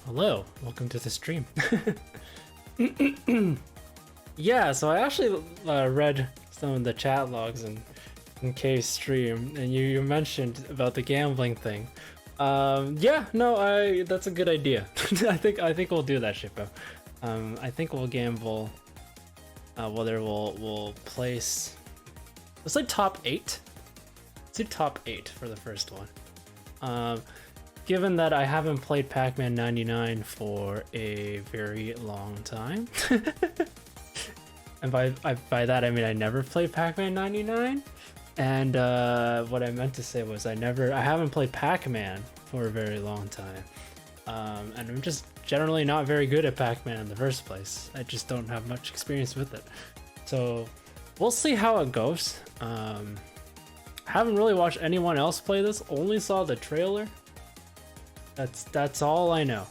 Hello, welcome to the stream. Yeah, so I actually read some of the chat logs in Kay's stream, and you mentioned about the gambling thing. Yeah, no, that's a good idea. I think we'll do that, Shippo. I think we'll gamble. Whether we'll place. Let's say top 8. Let's do top 8 for the first one. Given that I haven't played Pac-Man 99 for a very long time, and by that I mean I never played Pac-Man 99, and what I meant to say was I haven't played Pac-Man for a very long time, and I'm just generally not very good at Pac-Man in the first place. I just don't have much experience with it, so we'll see how it goes. Haven't really watched anyone else play this, only saw the trailer. That's all I know.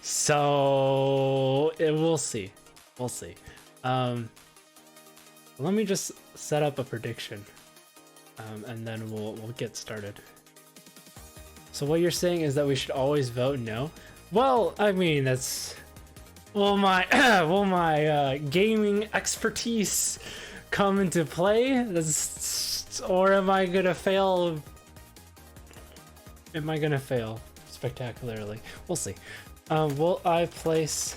So we'll see. We'll see. Let me just set up a prediction, and then we'll get started. So what you're saying is that we should always vote no? Well, I mean that's my gaming expertise come into play? Or am I gonna fail? Am I gonna fail spectacularly? We'll see. Will I place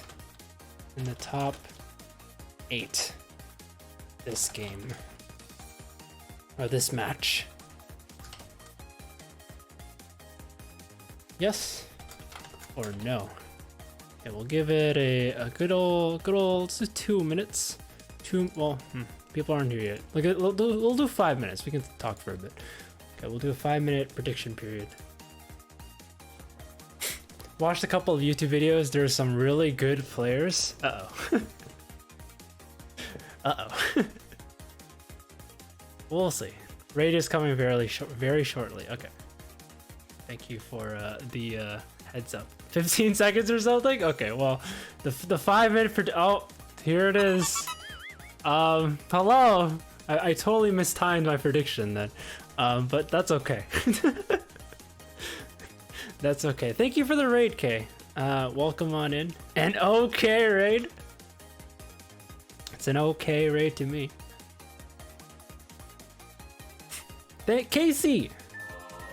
in the top 8 this game? Or this match? Yes or no? Okay, we'll give it a good old, let's do 2 minutes. People aren't here yet. We'll do 5 minutes. We can talk for a bit. Okay, we'll do a 5-minute prediction period. Watched a couple of YouTube videos. There's some really good players. Uh-oh. We'll see. Raid is coming very shortly. Okay. Thank you for the heads up. 15 seconds or something? Okay, well, the 5-minute oh, here it is. Hello. I totally mistimed my prediction then. But that's okay. That's okay. Thank you for the raid, Kay. Welcome on in. An okay raid. It's an okay raid to me. Casey!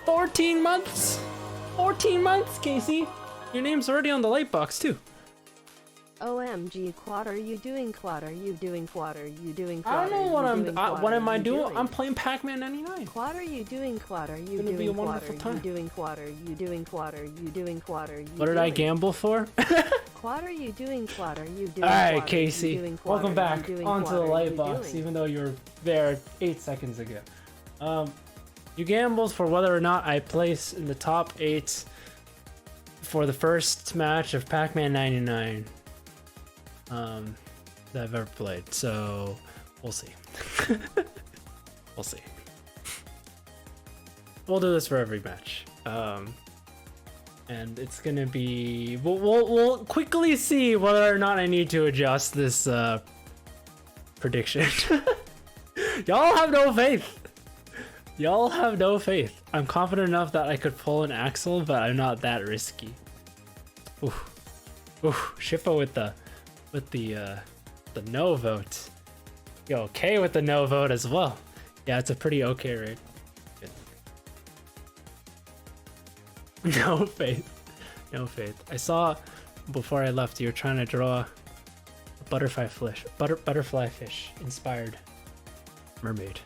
14 months! 14 months, Casey! Your name's already on the light box, too. OMG, Quad, are you doing Quad? Are you doing Quad? Are you doing Quad? I don't know what am I doing? I'm playing Pac-Man 99. Quad, are you doing Quad? Are you doing doing Quad? Are you doing Quad? Are you doing Quad? Are you doing Quad? Are you What did I gamble for? Quad, are you doing Quad? Are you doing Alright, Casey. Welcome back onto the light box, even though you were there 8 seconds ago. You gambled for whether or not I place in the top 8 for the first match of Pac-Man 99. That I've ever played, so we'll see. We'll see. We'll do this for every match, and it's gonna be. We'll quickly see whether or not I need to adjust this prediction. Y'all have no faith. Y'all have no faith. I'm confident enough that I could pull an Axel, but I'm not that risky. Ooh, Shippo with the no vote. You're okay with the no vote as well. Yeah, it's a pretty okay raid. Good. No faith. No faith. I saw before I left you were trying to draw a butterfly fish inspired mermaid.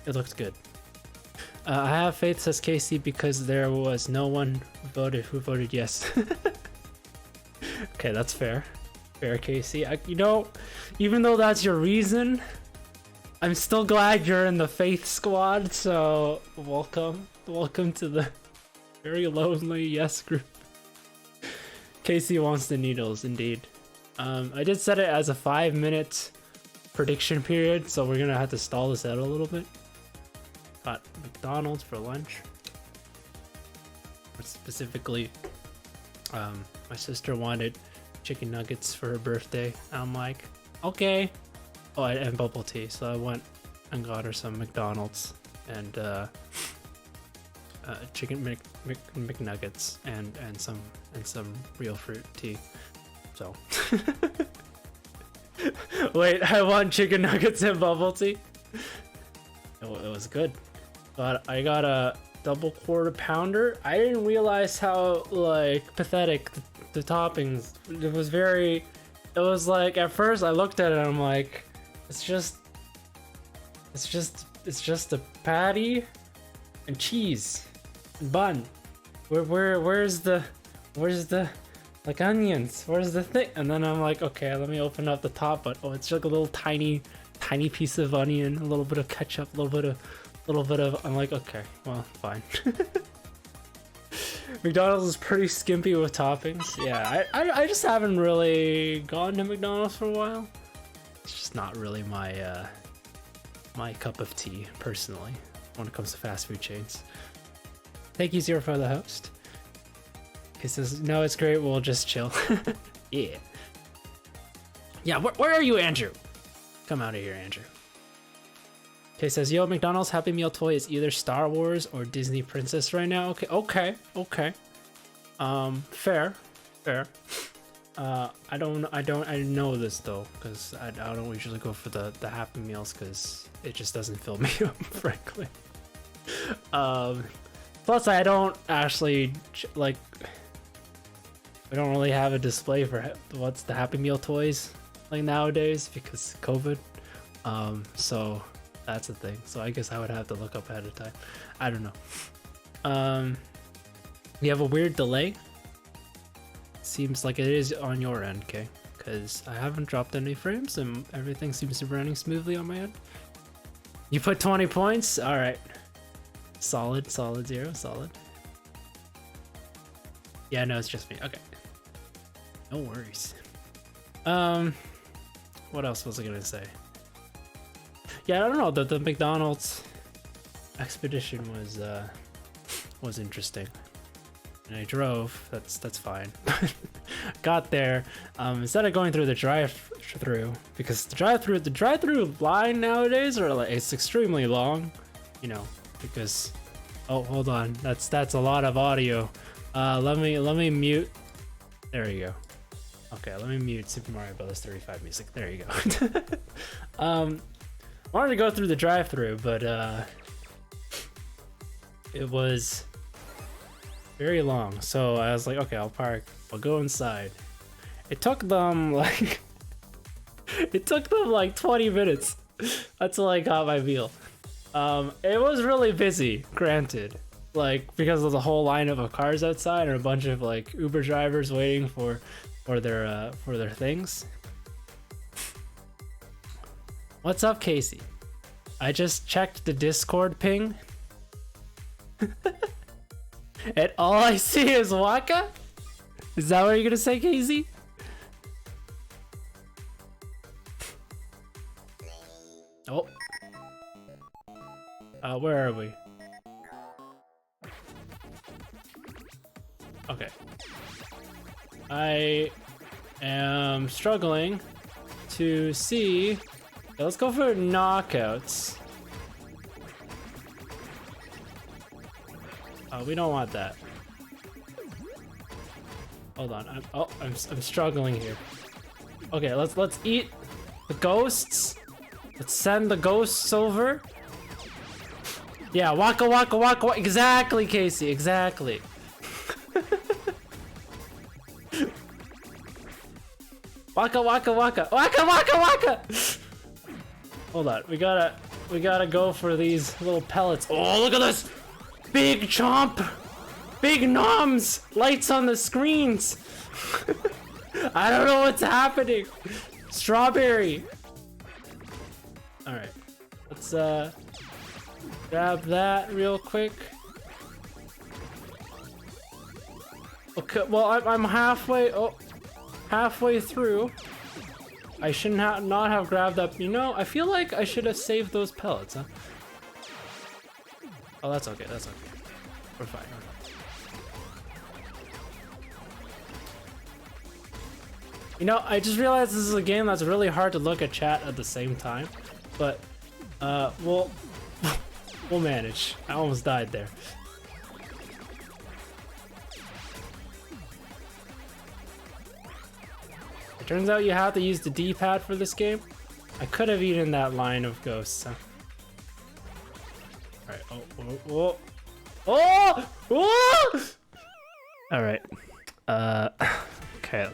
It looks good. I have faith, says Casey, because there was no one who voted yes. Okay, that's fair. Fair, Casey. Even though that's your reason, I'm still glad you're in the Faith Squad, so welcome. Welcome to the very lonely yes group. Casey wants the needles, indeed. I did set it as a 5-minute prediction period, so we're gonna have to stall this out a little bit. Got McDonald's for lunch. Specifically, my sister wanted chicken nuggets for her birthday. I'm like, okay. Oh, and bubble tea. So I went and got her some McDonald's and McNuggets and some real fruit tea. So wait, I want chicken nuggets and bubble tea. It was good, but I got a double quarter pounder. I didn't realize how like pathetic the toppings. It was like at first I looked at it and I'm like, it's just a patty and cheese and bun. Where's the like onions? Where's the thing? And then I'm like, okay, let me open up the top, but oh, it's like a little tiny piece of onion, a little bit of ketchup, a little bit of. I'm like, okay, well, fine. McDonald's is pretty skimpy with toppings. Yeah, I just haven't really gone to McDonald's for a while. It's just not really my my cup of tea personally when it comes to fast food chains. Thank you, Zero, for the host. He says, no, it's great, we'll just chill. Yeah. Yeah, where are you, Andrew? Come out of here, Andrew. Okay, says, yo, McDonald's Happy Meal toy is either Star Wars or Disney Princess right now. Okay. Fair. I know this though, because I don't usually go for the Happy Meals because it just doesn't fill me up, frankly. Plus I don't actually like. We don't really have a display for what's the Happy Meal toys like nowadays because COVID. So that's the thing. So I guess I would have to look up ahead of time. I don't know. You have a weird delay. Seems like it is on your end, okay? Because I haven't dropped any frames and everything seems to be running smoothly on my end. You put 20 points? Alright. Solid, Zero, solid. Yeah, no, it's just me. Okay. No worries. What else was I gonna say? Yeah, I don't know. The McDonald's expedition was interesting. And I drove. That's fine. Got there. Instead of going through the drive-through, because the drive-through line nowadays are like it's extremely long, you know. Because oh, hold on, that's a lot of audio. Let me mute. There you go. Okay, let me mute Super Mario Bros. 35 music. There you go. Wanted to go through the drive-through, but it was very long. So I was like, okay, I'll park. I'll go inside. It took them like 20 minutes until I got my meal. It was really busy, granted. Like because of the whole lineup of cars outside and a bunch of like Uber drivers waiting for their things. What's up, Casey? I just checked the Discord ping. And all I see is WAKA? Is that what you're gonna say, Casey? Oh. Where are we? Okay. I am struggling to see. Yeah, let's go for knockouts. We don't want that. Hold on. I'm struggling here. Okay, let's eat the ghosts. Let's send the ghosts over. Yeah, waka. Exactly, Casey. Exactly. Waka. Hold on. We gotta go for these little pellets. Oh, look at this. Big chomp. Big noms. Lights on the screens. I don't know what's happening. Strawberry. All right. Let's grab that real quick. Okay, well I'm halfway through. I should not have grabbed up. You know, I feel like I should have saved those pellets, huh? Oh, that's okay. We're fine. You know, I just realized this is a game that's really hard to look at chat at the same time, but we'll manage. I almost died there. Turns out you have to use the D-pad for this game. I could have eaten that line of ghosts. Huh? Alright, oh! Alright. Okay.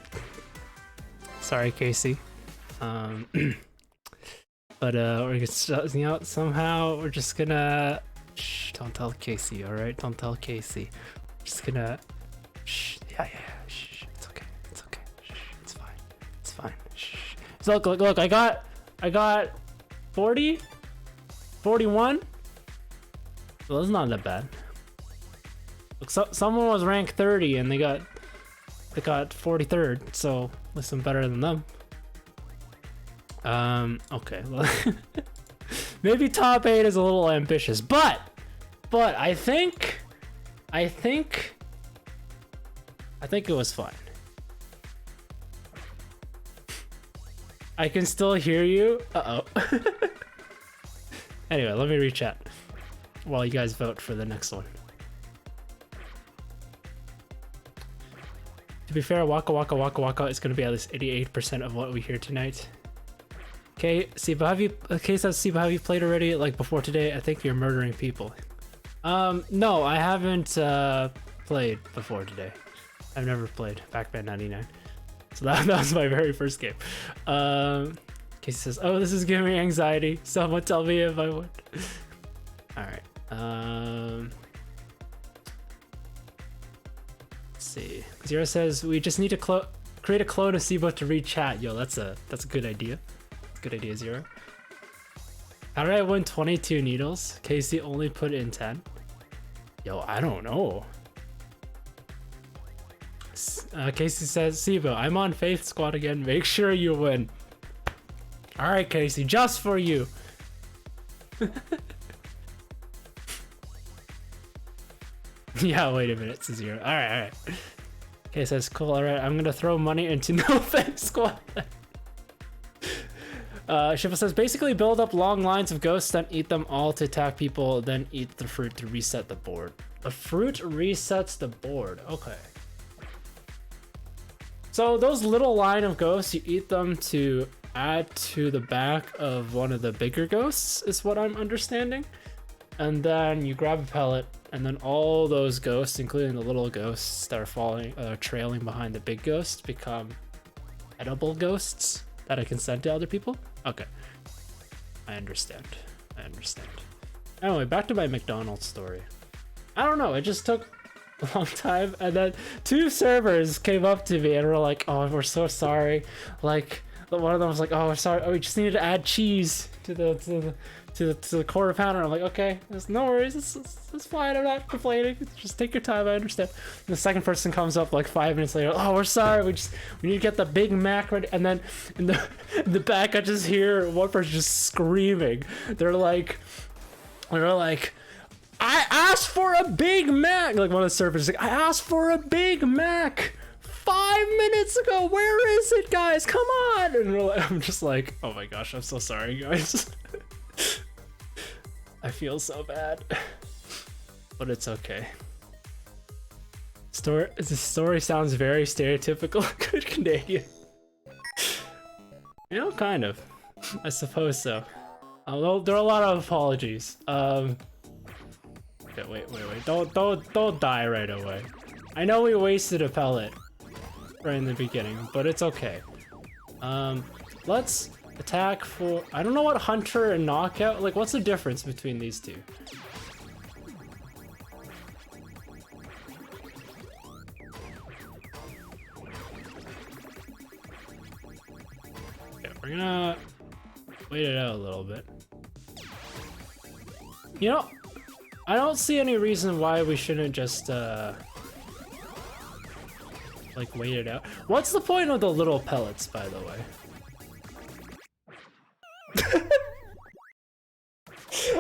Sorry, Casey. But we're gonna, you know, somehow we're just gonna. Shh! Don't tell Casey. All right, don't tell Casey. We're just gonna. Shh! Yeah. Shh! It's okay. It's okay. Shh! It's fine. It's fine. Shh! So look! I got 40, 41. Well, that's not that bad. Look, someone was ranked 30 and they got 43rd. So listen, better than them. Okay, well, maybe top 8 is a little ambitious, but I think it was fine. I can still hear you. Uh-oh. Anyway, let me rechat while you guys vote for the next one. To be fair, WAKA is going to be at least 88% of what we hear tonight. Okay, Siba, have you played already, like before today? I think you're murdering people. No, I haven't played before today. I've never played Pac-Man 99. So that was my very first game. Casey says, oh, this is giving me anxiety. Someone tell me if I would. Alright. Let's see. Zero says, we just need to create a clone of Siba to read chat. Yo, that's a good idea. Good idea, Zero. How did I win 22 needles? Casey only put in 10. Yo, I don't know. Casey says, Sibo, I'm on Faith Squad again. Make sure you win. Alright, Casey, just for you. Yeah, wait a minute, it's Zero. Alright. Casey says, cool, alright, I'm gonna throw money into no Faith Squad. Shiva says, basically build up long lines of ghosts, then eat them all to attack people, then eat the fruit to reset the board. The fruit resets the board. Okay. So those little line of ghosts, you eat them to add to the back of one of the bigger ghosts, is what I'm understanding. And then you grab a pellet, and then all those ghosts, including the little ghosts that are trailing behind the big ghosts, become edible ghosts that I can send to other people. Okay, I understand. Anyway, back to my McDonald's story. I don't know, it just took a long time, and then 2 servers came up to me and were like, oh, we're so sorry. Like, one of them was like, oh, we're sorry, oh, we just needed to add cheese to the quarter pounder. I'm like, okay, there's no worries, it's fine, I'm not complaining, just take your time, I understand. And the second person comes up like 5 minutes later, oh, we're sorry, we need to get the Big Mac ready. And then in the back I just hear one person just screaming. They're like, I asked for a Big Mac. Like, one of the servers is like, I asked for a Big Mac 5 minutes ago, where is it, guys, come on. And I'm just like, oh my gosh, I'm so sorry, guys. I feel so bad, but it's okay. The story sounds very stereotypical good Canadian. You know, kind of. I suppose so. Although there are a lot of apologies. Okay, wait. Don't die right away. I know we wasted a pellet right in the beginning, but it's okay. Let's attack for, I don't know what hunter and knockout, like what's the difference between these two? Okay, we're gonna wait it out a little bit. You know, I don't see any reason why we shouldn't just like wait it out. What's the point of the little pellets, by the way?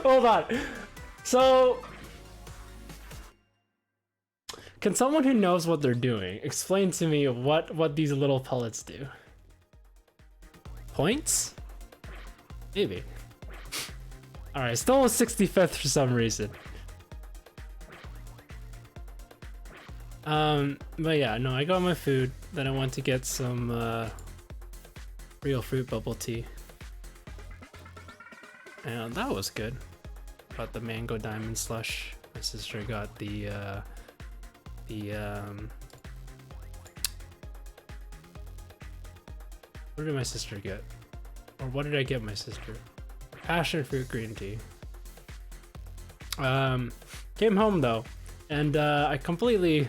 Hold on. So, can someone who knows what they're doing explain to me what these little pellets do? Points? Maybe. Alright, still a 65th for some reason. But yeah, no, I got my food. Then I went to get some Real fruit bubble tea. And that was good. Got the mango diamond slush. My sister got the what did my sister get? Or what did I get my sister? Passion fruit green tea. Came home though, and I completely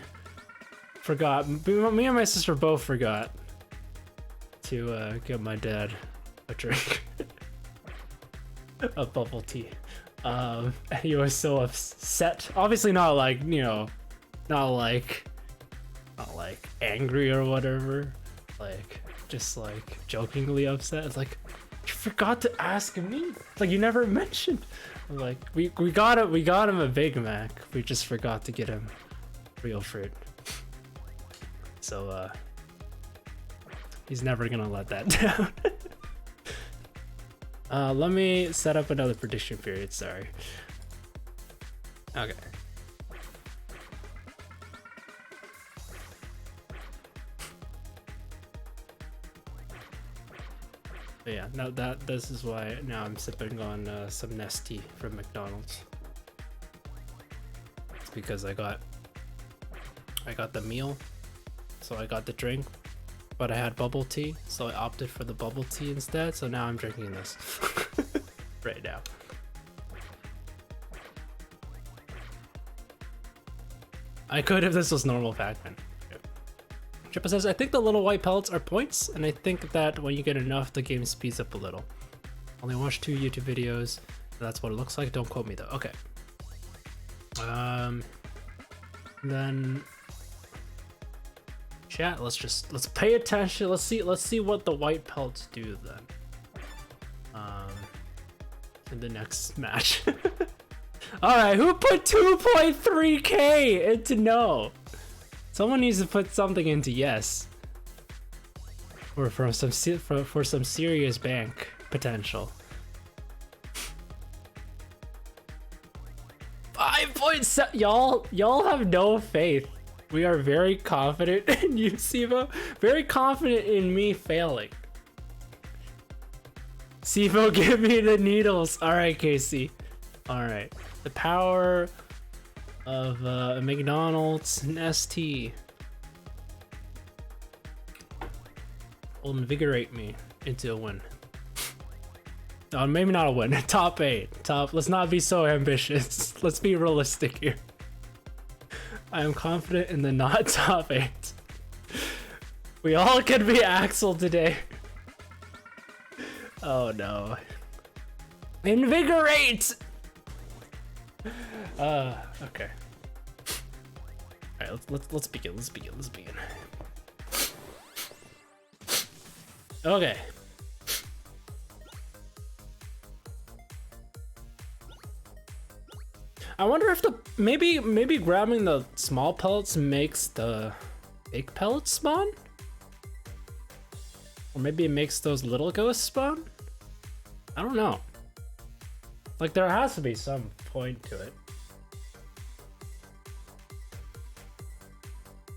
forgot. Me and my sister both forgot to get my dad a drink of bubble tea. He was so upset. Obviously not like, you know, not like angry or whatever. Like just like jokingly upset. It's like, you forgot to ask me. It's like you never mentioned. Like we got him a Big Mac. We just forgot to get him real fruit. So he's never gonna let that down. Let me set up another prediction period, sorry. Okay. But yeah, now this is why now I'm sipping on some Nestea from McDonald's. It's because I got the meal, so I got the drink, but I had bubble tea, so I opted for the bubble tea instead. So now I'm drinking this right now. I could if this was normal Pac-Man. Chippa says, I think the little white pellets are points, and I think that when you get enough, the game speeds up a little. Only watched 2 YouTube videos. That's what it looks like. Don't quote me though. Okay. Then chat, let's pay attention. Let's see what the white pellets do then. In the next match. All right, who put 2.3K into no? Someone needs to put something into yes. Or for some serious bank potential. 5.7. Y'all have no faith. We are very confident in you, Sivo. Very confident in me failing. Sivo, give me the needles. All right, Casey. All right. The power of McDonald's Nestea will invigorate me into a win. Maybe not a win. Top 8. Let's not be so ambitious. Let's be realistic here. I am confident in the not top 8. We all could be Axel today. Oh no. Invigorate! Okay. Alright, let's begin. Okay. I wonder if maybe grabbing the small pellets makes the big pellets spawn? Or maybe it makes those little ghosts spawn? I don't know. Like, there has to be some point to it.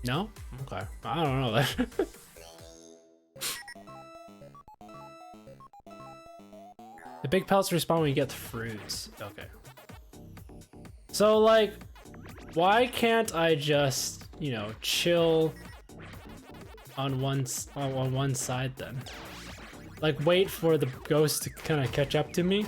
No? Okay. I don't know that. The big pellets respawn when you get the fruits. Okay. So, like, why can't I just, you know, chill on one side then? Like, wait for the ghost to kind of catch up to me?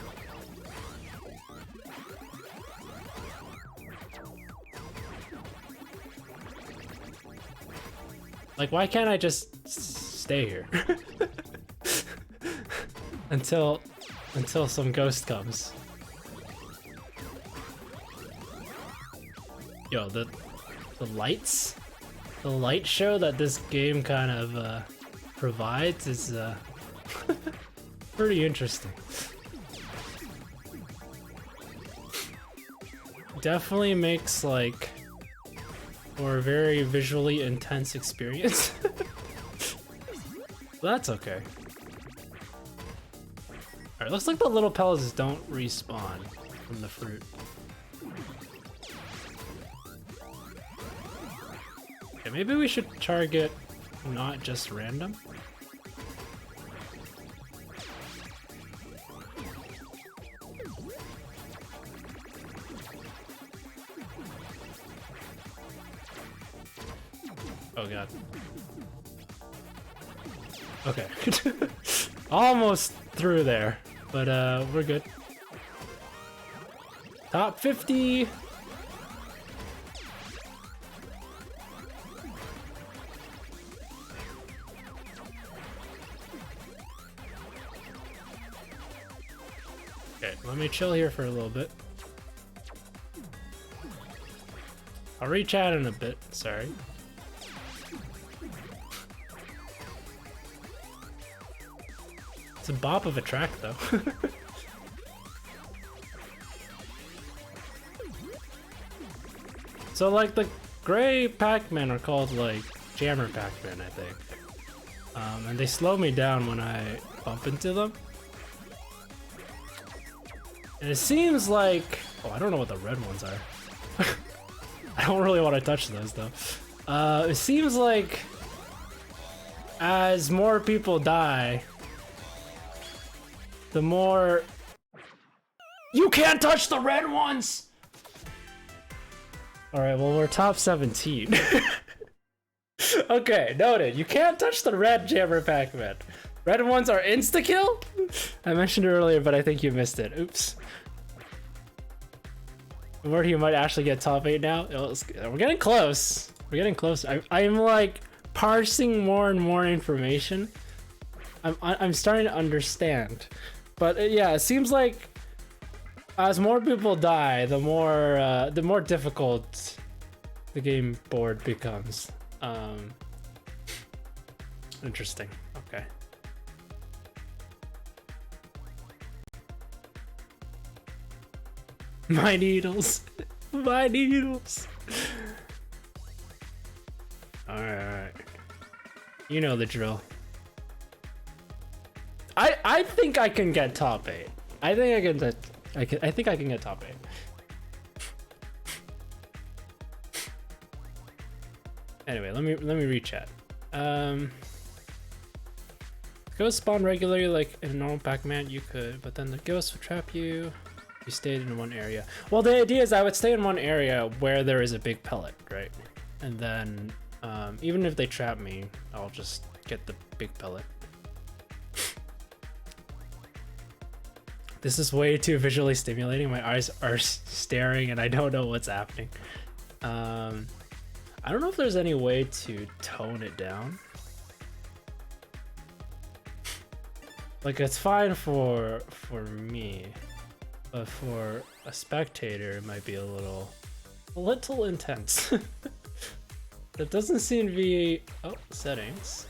Like, why can't I just stay here? until some ghost comes. Yo, the lights? The light show that this game kind of provides is pretty interesting. Definitely makes like for a very visually intense experience. That's okay. Alright, looks like the little pellets don't respawn from the fruit. Okay, maybe we should target not just random. god. Okay. Almost through there, but we're good. Top 50. Okay, let me chill here for a little bit. I'll reach out in a bit, sorry. It's a bop of a track though. So like the gray Pac-Man are called like Jammer Pac-Man, I think. And they slow me down when I bump into them. And it seems like, oh, I don't know what the red ones are. I don't really want to touch those though. It seems like as more people die, the more... You can't touch the red ones! Alright, well we're top 17. Okay, noted. You can't touch the red Jammer Pac-Man. Red ones are insta-kill? I mentioned it earlier, but I think you missed it. Oops. Where you might actually get top 8 now. We're getting close. We're getting close. I'm like parsing more and more information. I'm starting to understand. But yeah, it seems like as more people die, the more difficult the game board becomes. Interesting. Okay. My needles. My needles. Alright. You know the drill. I think I can get top 8. I think I can get top 8. Anyway, let me rechat. Ghosts spawn regularly like in a normal Pac-Man, you could, but then the ghosts would trap you. You stayed in one area. Well, the idea is I would stay in one area where there is a big pellet, right? And then even if they trap me, I'll just get the big pellet. This is way too visually stimulating. My eyes are staring and I don't know what's happening. I don't know if there's any way to tone it down. Like it's fine for me, but for a spectator it might be a little intense. That doesn't seem to be... Oh, settings.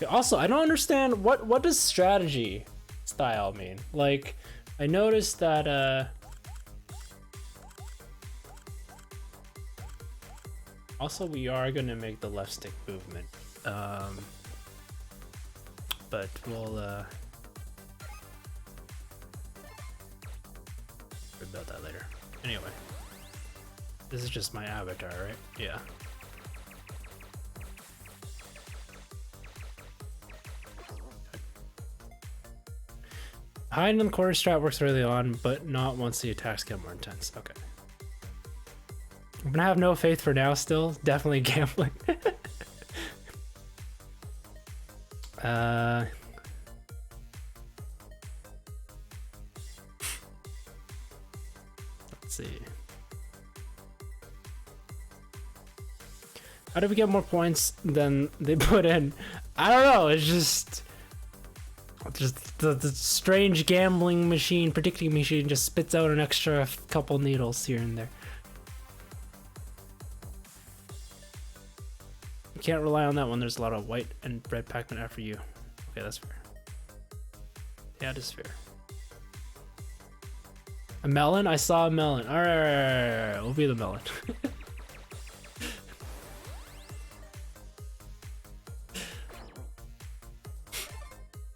Also, I don't understand what does strategy style mean? Like, I noticed that also we are gonna make the left stick movement, but we'll worry about that later. Anyway, this is just my avatar, right? Yeah. Hiding in the corner strat works early on, but not once the attacks get more intense. Okay. I'm gonna have no faith for now still. Definitely gambling. Let's see. How do we get more points than they put in? I don't know, it's just the strange gambling machine, predicting machine just spits out an extra couple needles here and there. You can't rely on that one. There's a lot of white and red Pac-Man after you. Okay, that's fair. Yeah, it is fair. A melon? I saw a melon. All right. We'll be the melon.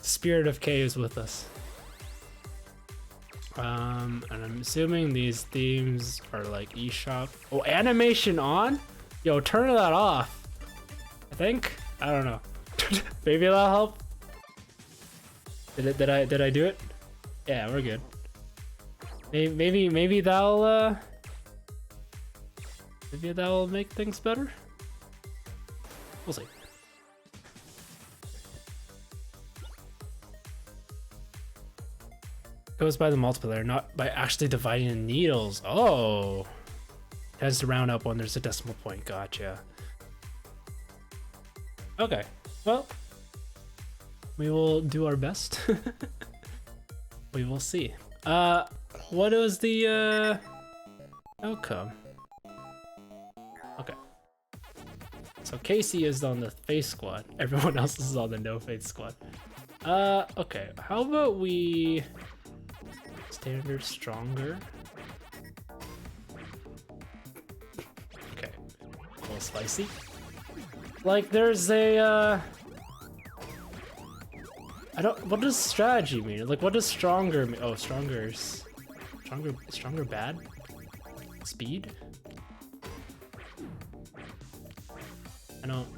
Spirit of K is with us. And I'm assuming these themes are like eShop. Oh, animation on? Yo, turn that off. I think. I don't know. Maybe that'll help. Did I do it? Yeah, we're good. Maybe that'll make things better. We'll see. Goes by the multiplier, not by actually dividing the needles. Oh, tends to round up when there's a decimal point. Gotcha. Okay, well, we will do our best. We will see. What is the outcome? Okay. So Casey is on the face squad. Everyone else is on the no face squad. Okay. How about we standard stronger? Okay. A little spicy. Like there's a what does strategy mean? Like what does stronger mean? Oh, stronger bad? Speed? I don't.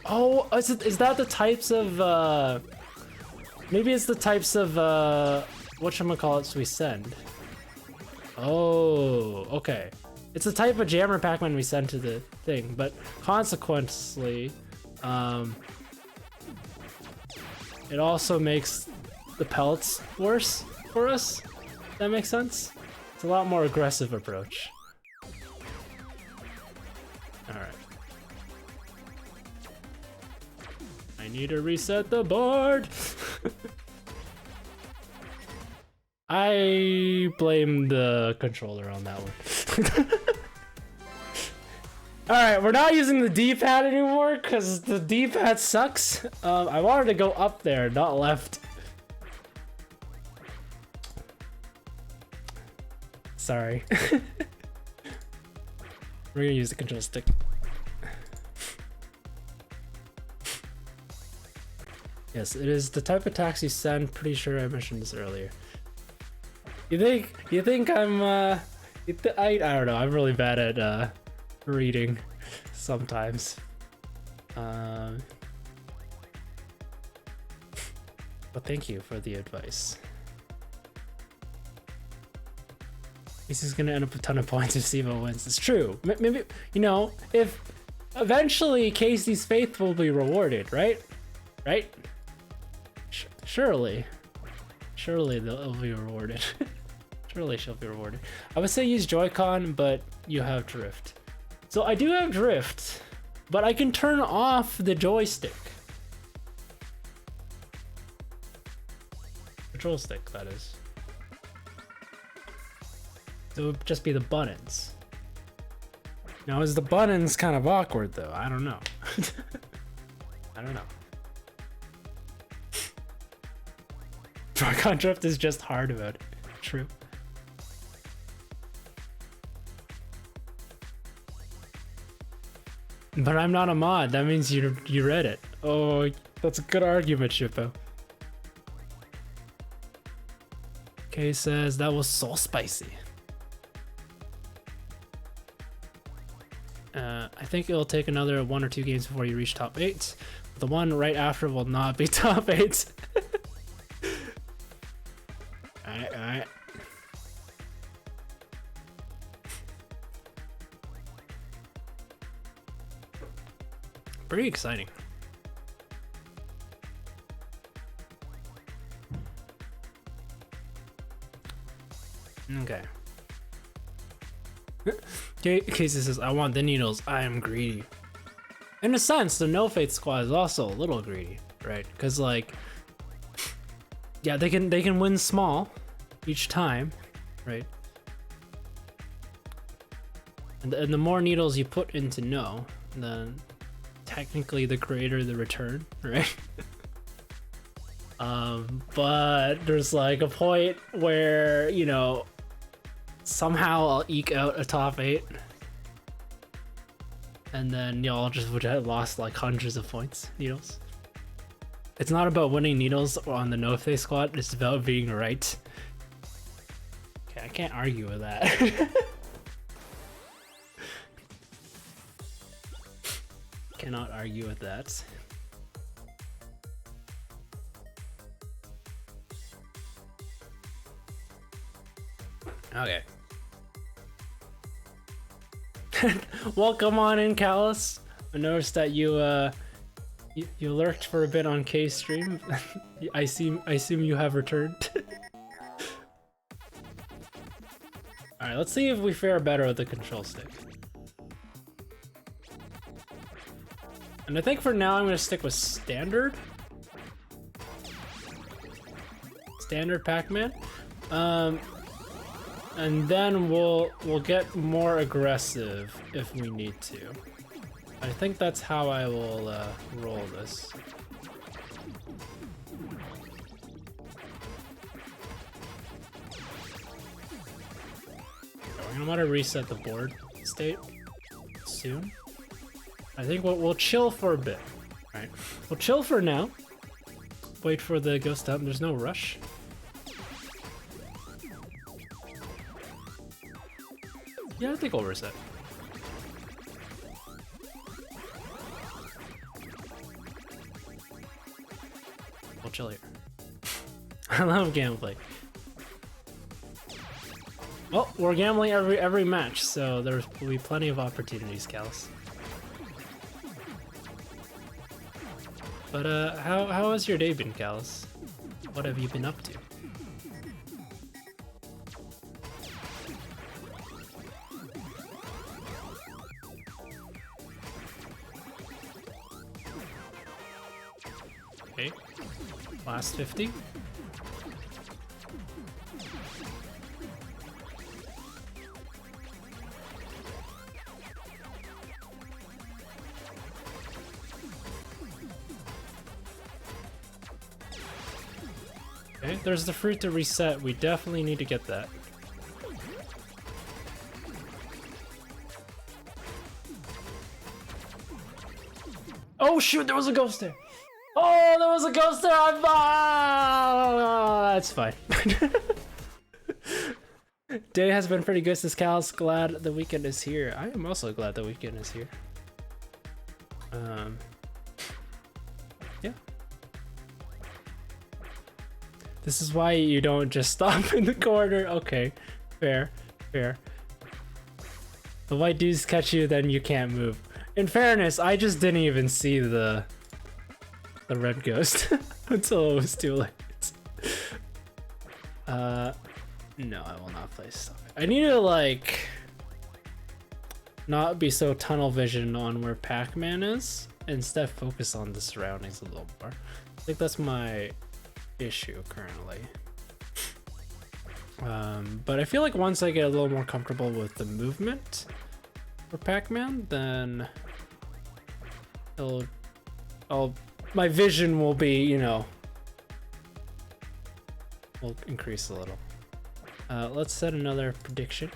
Oh, is that the types of maybe it's the types of whatchamacallits we send. Oh, okay. It's the type of jammer Pac-Man we send to the thing, but consequently, it also makes the pellets worse for us. That makes sense? It's a lot more aggressive approach. Alright. I need to reset the board! I blame the controller on that one. Alright, we're not using the D-pad anymore because the D-pad sucks. I wanted to go up there, not left. Sorry. We're gonna use the control stick. Yes, it is the type of tax you send. Pretty sure I mentioned this earlier. You think I'm I don't know, I'm really bad at reading sometimes. But thank you for the advice. This is gonna end up with a ton of points if Sivo wins. It's true. Maybe, you know, if eventually Casey's faith will be rewarded, right? Right? Surely they'll be rewarded. Surely she'll be rewarded. I would say use Joy-Con, but you have drift. So I do have drift, but I can turn off the joystick. Control stick, that is. So it would just be the buttons. Now is the buttons kind of awkward though? I don't know. I don't know. Joy-Con drift is just hard about it. True. But I'm not a mod. That means you read it. Oh, that's a good argument, Shippo. Kay says that was so spicy. I think it'll take another 1 or 2 games before you reach top 8. The one right after will not be top 8. Alright. Pretty exciting. Okay. Casey says, I want the needles. I am greedy. In a sense, the No Faith Squad is also a little greedy, right? Because like, yeah, they can win small each time, right? And the more needles you put into No, then technically the greater the return, right? But there's like a point where, you know, somehow I'll eke out a top 8, and then y'all just would have lost like hundreds of points, needles. It's not about winning needles on the No Face Squad, it's about being right. Okay, I can't argue with that. Cannot argue with that. Okay. Welcome on in, Callus. I noticed that you lurked for a bit on K's stream. I assume you have returned. All right, let's see if we fare better with the control stick. And I think for now I'm gonna stick with standard. Standard Pac-Man. And then we'll get more aggressive if we need to. I think that's how I will roll this. I'm gonna want to reset the board state soon. I think we'll chill for a bit. All right, we'll chill for now. Wait for the ghost up. There's no rush. Yeah, I think I'll reset. We'll chill here. I love gameplay. Well, we're gambling every match, so there will be plenty of opportunities, Callus. But how has your day been, Callus? What have you been up to? Okay, last 50. Okay, there's the fruit to reset. We definitely need to get that. Oh shoot, there was a ghost there. Oh, there was a ghost there. That's fine. Day has been pretty good since Cal's. Glad the weekend is here. I am also glad the weekend is here. Yeah. This is why you don't just stop in the corner. Okay, fair. The white dudes catch you, then you can't move. In fairness, I just didn't even see the red ghost until it was too late. No, I will not play Stop It. I need to like not be so tunnel vision on where Pac-Man is, instead focus on the surroundings a little more. I think that's my issue currently. But I feel like once I get a little more comfortable with the movement for Pac-Man, then my vision will be, you know, will increase a little. Let's set another prediction.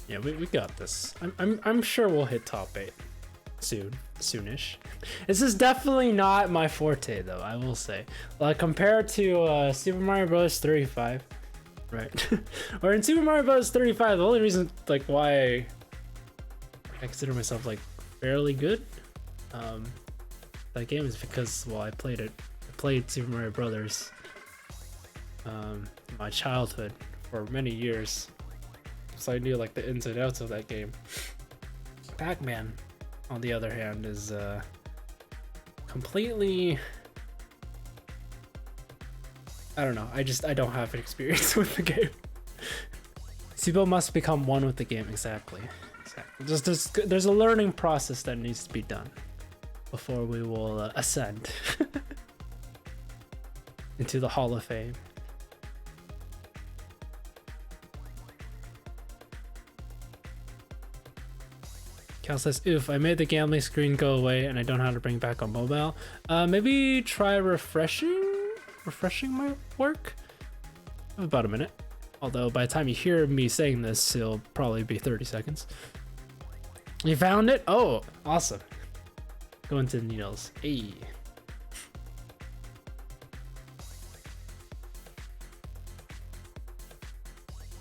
Yeah, we got this. I'm sure we'll hit top 8 soonish. This is definitely not my forte though, I will say. Like compared to Super Mario Bros. 35, right? Or in Super Mario Bros. 35, the only reason like why I consider myself like fairly good that game is because, well, I played Super Mario Brothers in my childhood for many years, so I knew like the ins and outs of that game. Pac-Man, on the other hand, is completely, I don't know, I don't have an experience with the game. Sibo must become one with the game. Exactly. There's a learning process that needs to be done before we will ascend into the Hall of Fame. Cal says, oof, I made the gambling screen go away and I don't know how to bring it back on mobile. Maybe try refreshing my work? I have about a minute. Although by the time you hear me saying this, it'll probably be 30 seconds. You found it? Oh, awesome. Go into the needles. Hey.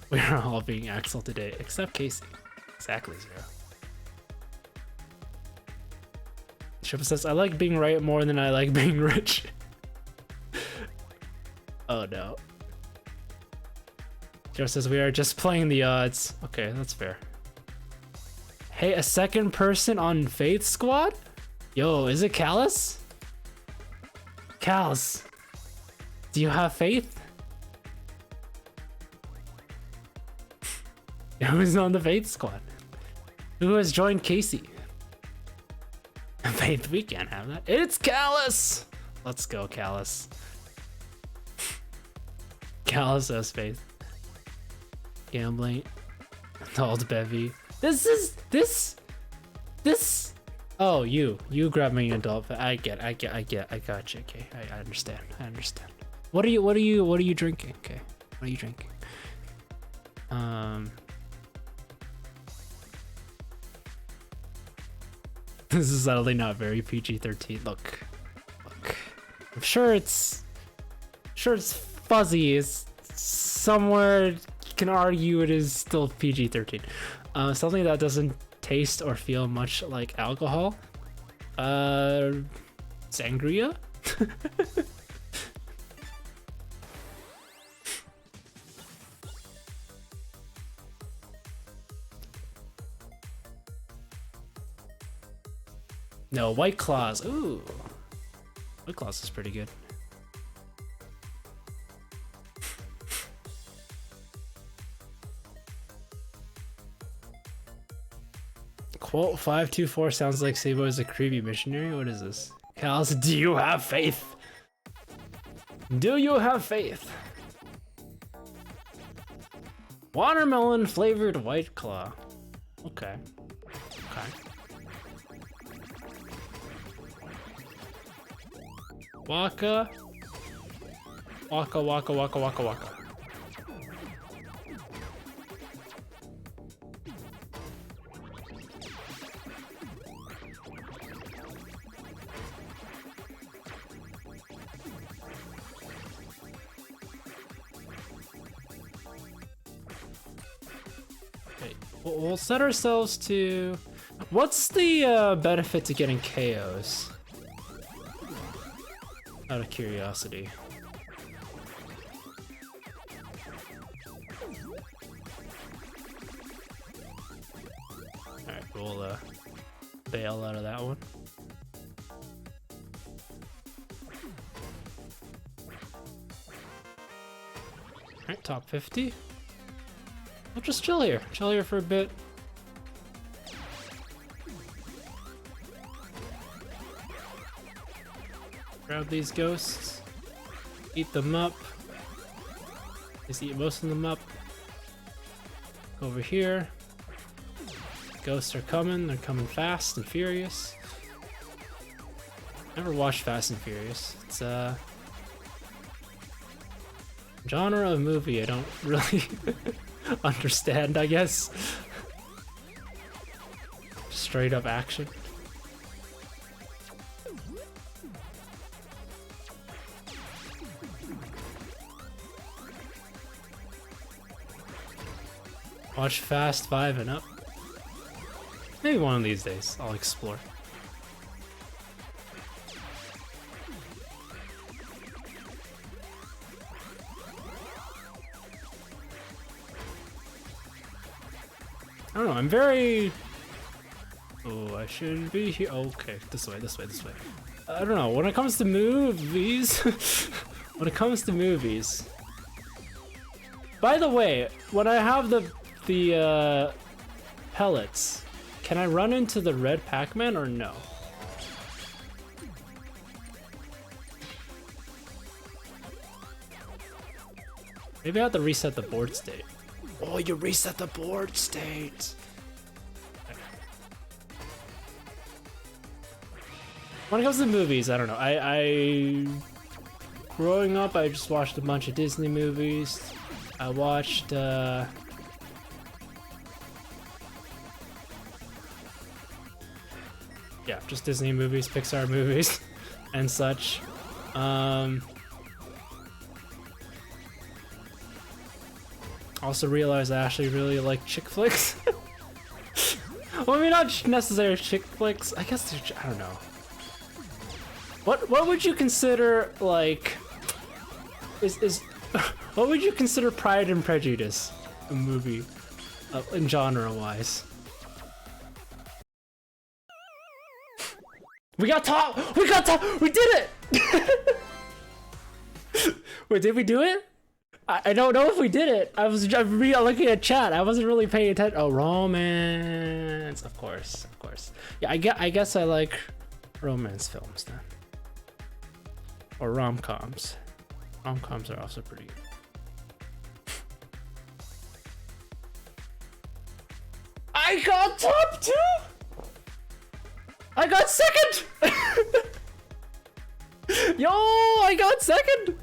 We are all being Axel today, except Casey. Exactly, Zero. Shippa says, I like being right more than I like being rich. Oh no. Joe says we are just playing the odds. Okay, that's fair. Hey, a second person on Faith Squad? Yo, is it Callus? Callus, do you have faith? Who's on the Faith Squad? Who has joined Casey? Faith, we can't have that. It's Callus! Let's go, Callus. Callus has faith. Gambling. Old bevy. This. Oh, you grab me an adult. I got you. Okay, I understand. What are you drinking? Okay, what are you drinking? This is subtly not very PG-13. Look. I'm sure it's fuzzy. It's somewhere you can argue it is still PG-13. Something that doesn't taste or feel much like alcohol. Sangria? No, White Claws. Ooh. White Claws is pretty good. Quote 524 sounds like Sabo is a creepy missionary. What is this? Callus, do you have faith? Do you have faith? Watermelon flavored White Claw. Okay. WAKA. WAKA. Okay, we'll set ourselves to... What's the benefit to getting KOs? Out of curiosity. Alright, we'll bail out of that one. Alright, top 50. We'll just chill here for a bit. Grab these ghosts, eat them up. Just eat most of them up. Over here. Ghosts are coming, they're coming fast and furious. Never watched Fast and Furious. It's a genre of movie I don't really understand, I guess. Straight up action. Watch Fast 5 and up. Maybe one of these days I'll explore. I don't know, I'm very... Oh, I shouldn't be here. Okay, this way. I don't know, when it comes to movies... By the way, when I have the pellets, can I run into the red Pac-Man or no? Maybe I have to reset the board state. Oh, you reset the board state! When it comes to movies, I don't know. Growing up, I just watched a bunch of Disney movies. I watched, yeah, just Disney movies, Pixar movies, and such. Also realized I actually really like chick flicks. Well, I mean, not necessarily chick flicks. I guess I don't know. What would you consider like is what would you consider Pride and Prejudice a movie in genre wise? We got top! We got top! We did it! Wait, did we do it? I don't know if we did it. I'm looking at chat. I wasn't really paying attention. Oh, romance. Of course, of course. Yeah, I guess I like romance films then. Or rom-coms. Rom-coms are also pretty good. I got top 2! I got second! Yo, I got second!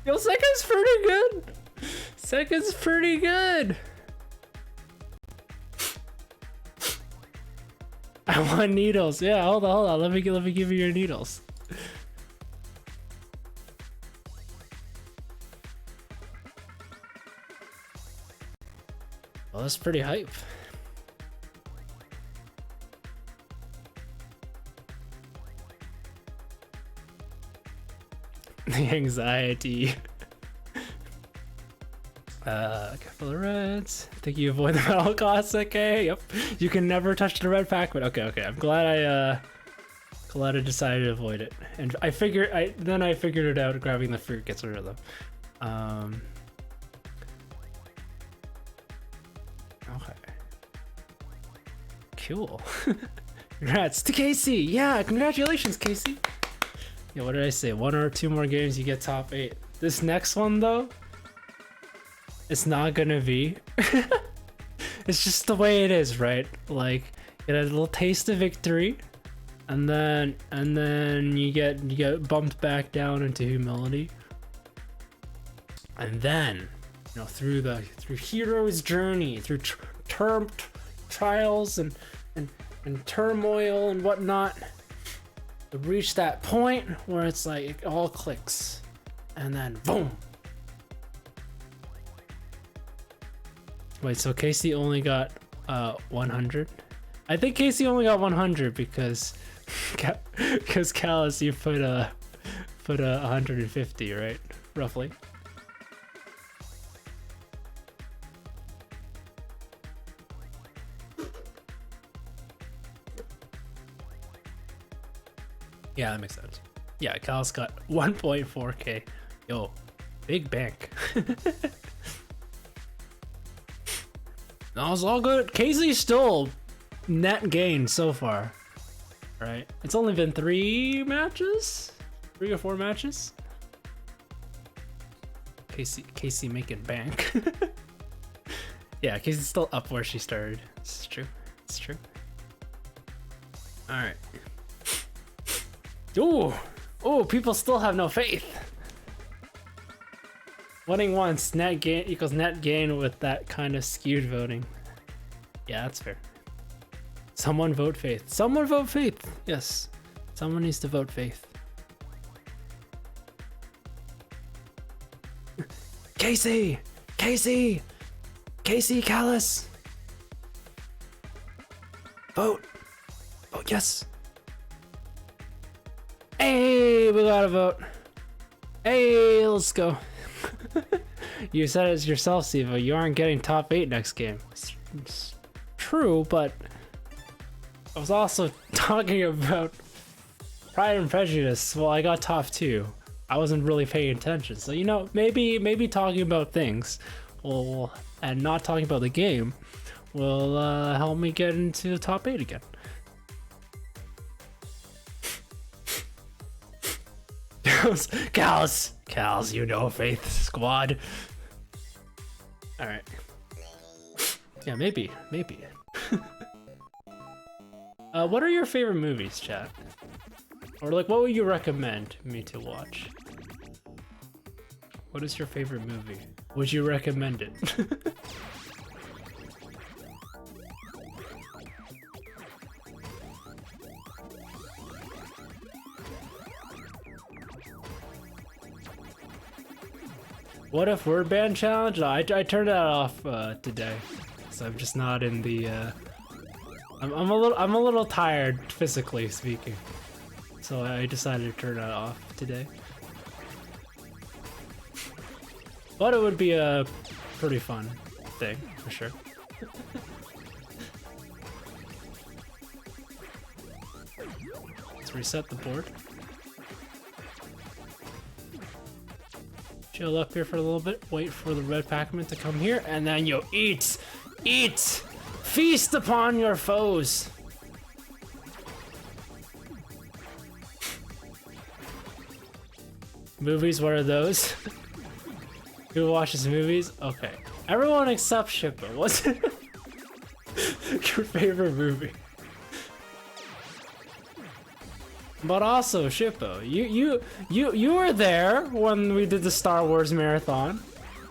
Yo, second's pretty good! Second's pretty good! I want needles. Yeah, hold on. Let me give you your needles. Well, that's pretty hype. The anxiety. Careful of reds. Think you avoid them at all costs, okay? Yep. You can never touch the red Pac-Man. Okay. I'm glad I decided to avoid it. And I figured it out, grabbing the fruit gets rid of them. Okay. Cool. Congrats to Casey! Yeah, congratulations, Casey! Yeah, what did I say? 1 or 2 more games, you get top 8. This next one, though, it's not gonna be. It's just the way it is, right? Like, get a little taste of victory, and then you get bumped back down into humility, and then, you know, through hero's journey, through trials and turmoil and whatnot, to reach that point where it's like it all clicks, and then boom. Wait, so Casey only got 100? I think Casey only got 100 because Callus, you put 150, right? Roughly. Yeah, that makes sense. Yeah, Callus got 1.4k. Yo, big bank. No, it's all good. Casey's still net gain so far, right? It's only been 3 matches? 3 or 4 matches? Casey making bank. Yeah, Casey's still up where she started. It's true. It's true. Alright. Ooh, people still have no faith. Winning once, net gain equals net gain with that kind of skewed voting. Yeah, that's fair. Someone vote faith. Someone vote faith. Yes. Someone needs to vote faith. Casey! Callus! Vote! Vote yes! Hey, we got a vote. Hey, let's go. You said it yourself, Siva. You aren't getting top 8 next game. It's true, but I was also talking about Pride and Prejudice. Well, I got top 2. I wasn't really paying attention. So, you know, maybe talking about things and not talking about the game will help me get into the top 8 again. Callus, you know, Faith Squad. All right. Yeah, maybe. What are your favorite movies, chat? Or like, what would you recommend me to watch? What is your favorite movie? Would you recommend it? What if word band challenge? No, I turned that off today, so I'm just not in the. I'm a little tired, physically speaking, so I decided to turn that off today. but it would be a pretty fun thing for sure. Let's reset the board. Chill up here for a little bit, wait for the red Pac-Man to come here, and then you eat! Eat! Feast upon your foes! Movies, what are those? Who watches movies? Okay. Everyone except Shippo. What's your favorite movie? But also, Shippo, you were there when we did the Star Wars marathon.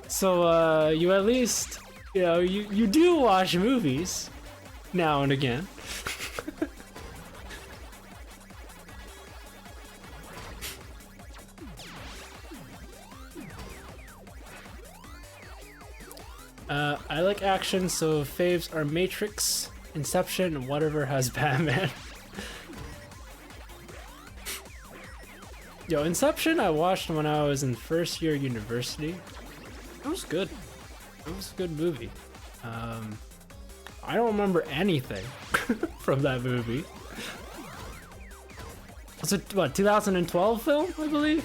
So you at least, you know, you do watch movies now and again. I like action, so faves are Matrix, Inception, and whatever has Batman. Yo, Inception I watched when I was in first year university. It was good. It was a good movie. I don't remember anything from that movie. It's a what, 2012 film, I believe?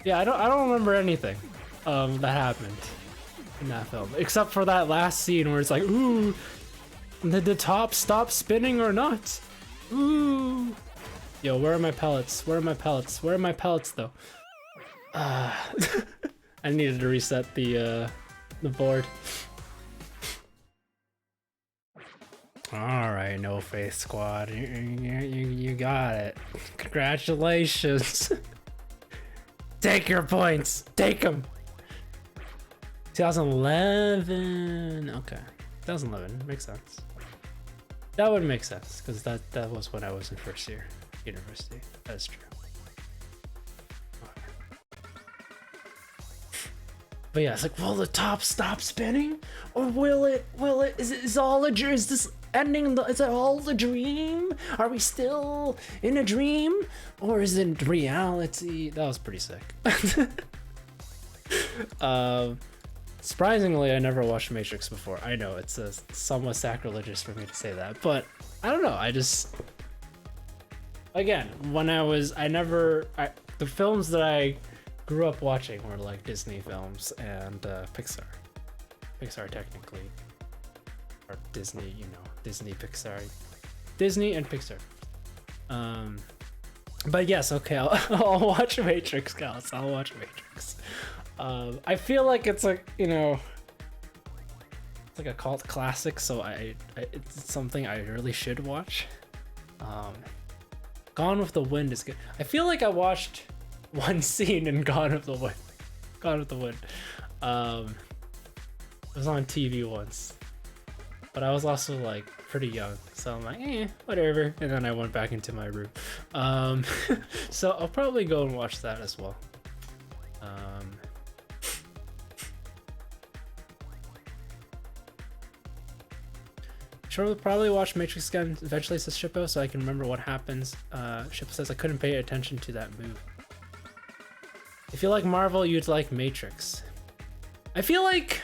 Yeah, I don't remember anything that happened in that film, except for that last scene where it's like, ooh, did the top stop spinning or not? Ooh. Yo, where are my pellets? Where are my pellets? Where are my pellets though? I needed to reset the board. All right, No Faith Squad, you got it. Congratulations. Take your points. Take them. 2011. Okay, 2011 makes sense. That would make sense because that was when I was in first year university. That's true. But yeah, it's like, will the top stop spinning, or will it? Is all a dream? Is this ending? Is it all a dream? Are we still in a dream, or is it reality? That was pretty sick. Surprisingly, I never watched Matrix before. I know it's somewhat sacrilegious for me to say that, but I don't know. I just, again, when the films that I grew up watching were like Disney films and Pixar. Pixar technically, or Disney, you know, Disney, Pixar, Disney and Pixar. But yes, okay, I'll watch Matrix, guys. I'll watch Matrix. I feel like it's like, you know, it's like a cult classic, so it's something I really should watch. Gone with the Wind is good. I feel like I watched one scene in Gone with the Wind. Gone with the Wind. It was on TV once, but I was also like pretty young, so I'm like, whatever. And then I went back into my room. So I'll probably go and watch that as well. Sure, we'll probably watch Matrix again eventually, says Shippo, so I can remember what happens. Shippo says, I couldn't pay attention to that move. If you like Marvel, you'd like Matrix. I feel like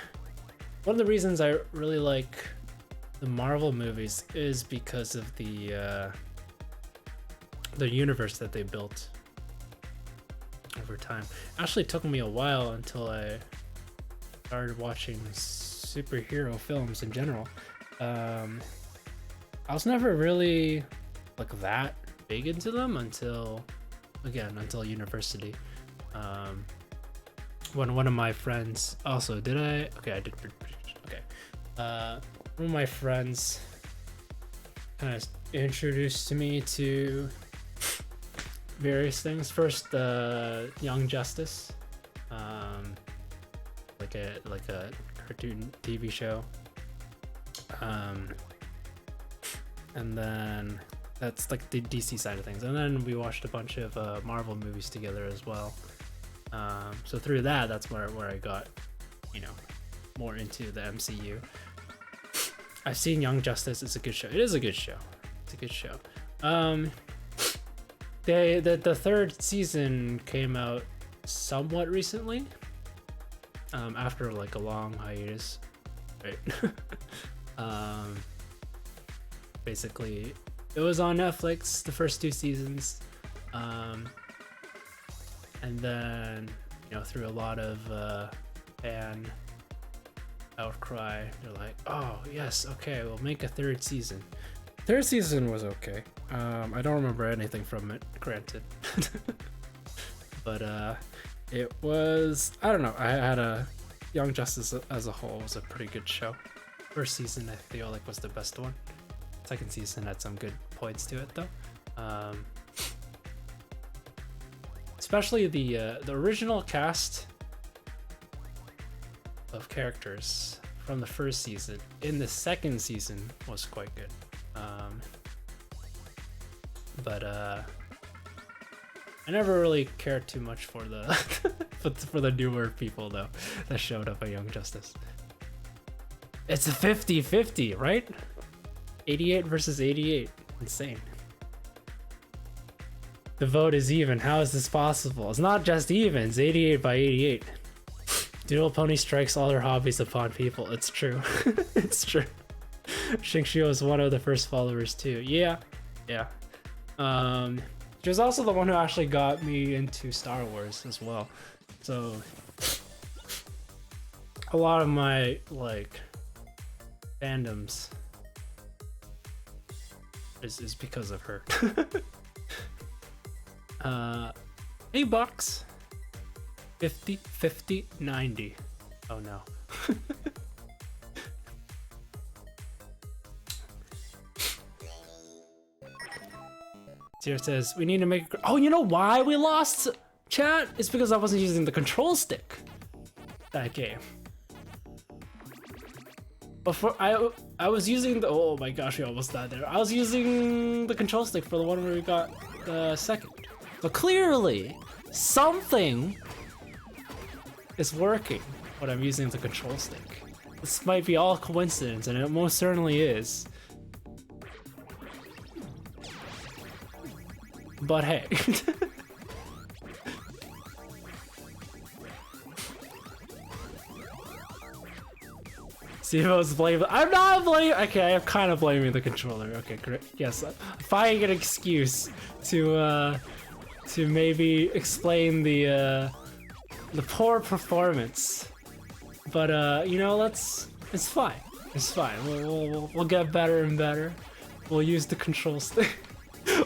one of the reasons I really like the Marvel movies is because of the universe that they built over time. Actually, it took me a while until I started watching superhero films in general. I was never really like that big into them until university. When one of my friends also did I did okay. One of my friends kind of introduced me to various things. First, Young Justice, like a cartoon TV show. And then that's like the DC side of things, and then we watched a bunch of Marvel movies together as well. So through that's where I got, you know, more into the MCU. I've seen Young Justice. It's a good show. It is a good show. It's a good show. The third season came out somewhat recently. after like a long hiatus, right? Basically, it was on Netflix the first 2 seasons, and then through a lot of fan outcry, they're like, "Oh yes, okay, we'll make a 3rd season." 3rd season was okay. I don't remember anything from it, granted, but it was, I don't know. I had a Young Justice as a whole was a pretty good show. 1st season I feel like was the best one. 2nd season had some good points to it though. Especially the original cast of characters from the 1st season in the 2nd season was quite good. But I never really cared too much for the for the newer people though that showed up at Young Justice. It's a 50-50, right? 88 versus 88. Insane. The vote is even. How is this possible? It's not just even. It's 88 by 88. Doodle Pony strikes all her hobbies upon people. It's true. It's true. Shingshio was one of the first followers too. Yeah. She was also the one who actually got me into Star Wars as well. So a lot of my like fandoms is because of her. Hey Box. 50, 50, 90. Oh no. Zero says, we need to make oh, you know why we lost, chat? It's because I wasn't using the control stick that game. Before I was using the, oh my gosh, we almost died there. I was using the control stick for the one where we got the 2nd. So clearly, something is working when I'm using the control stick. This might be all coincidence, and it most certainly is. But hey. Stevo's blaming. I'm not blaming. Okay, I'm kind of blaming the controller. Okay, great. Yes, I'm finding an excuse to maybe explain the poor performance. But it's fine. It's fine. We'll get better and better. We'll use the control stick.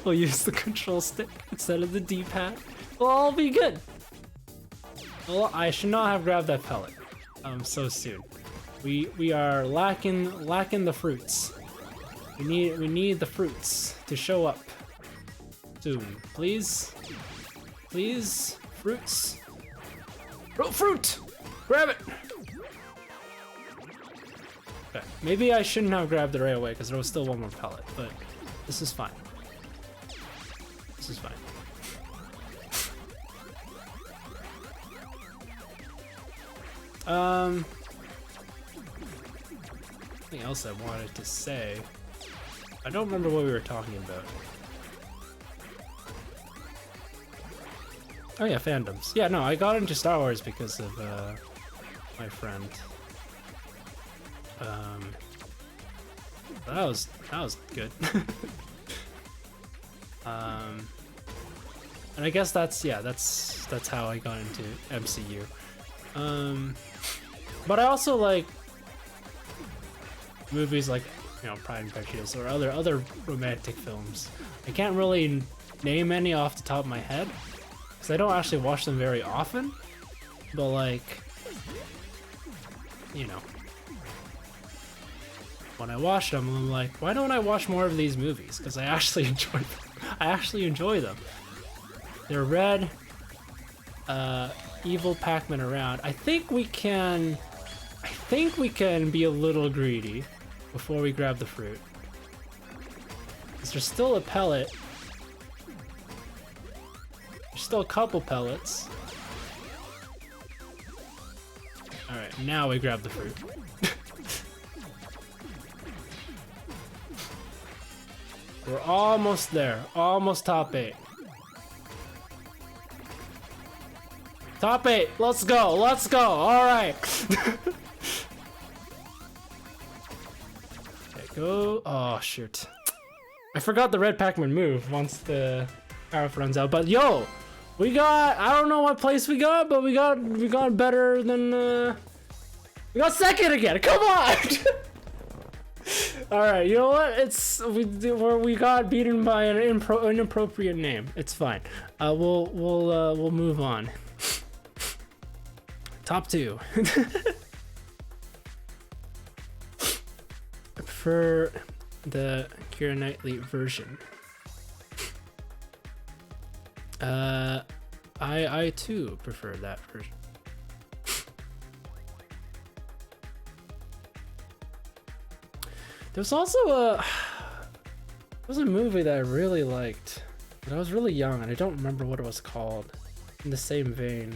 We'll use the control stick instead of the D-pad. We'll all be good. Well, I should not have grabbed that pellet so soon. We are lacking the fruits. We need the fruits to show up soon. Please, fruits. Fruit! Grab it! Okay, maybe I shouldn't have grabbed it right away because there was still one more pellet, but this is fine. This is fine. Something else I wanted to say. I don't remember what we were talking about. Oh yeah, fandoms. Yeah, no, I got into Star Wars because of my friend. That was good. And I guess that's how I got into MCU. But I also like movies like Pride and Prejudice or other romantic films. I can't really name any off the top of my head because I don't actually watch them very often. But like, when I watch them, I'm like, why don't I watch more of these movies? Because I actually enjoy them. I actually enjoy them. They're red, evil Pac-Man around. I think we can be a little greedy before we grab the fruit. Because there's still a pellet. There's still a couple pellets. Alright, now we grab the fruit. We're almost there. Almost top 8. Top 8. Let's go. Let's go. All right. Okay, go. Oh, shoot. I forgot the red Pac-Man move once the power up runs out. But yo, we got, I don't know what place we got, but we got better than, we got second again. Come on. All right, you know what? We got beaten by an inappropriate name. It's fine. We'll move on. Top 2. I prefer the Keira Knightley version. I too prefer that version. There's also a movie that I really liked, but I was really young and I don't remember what it was called. In the same vein,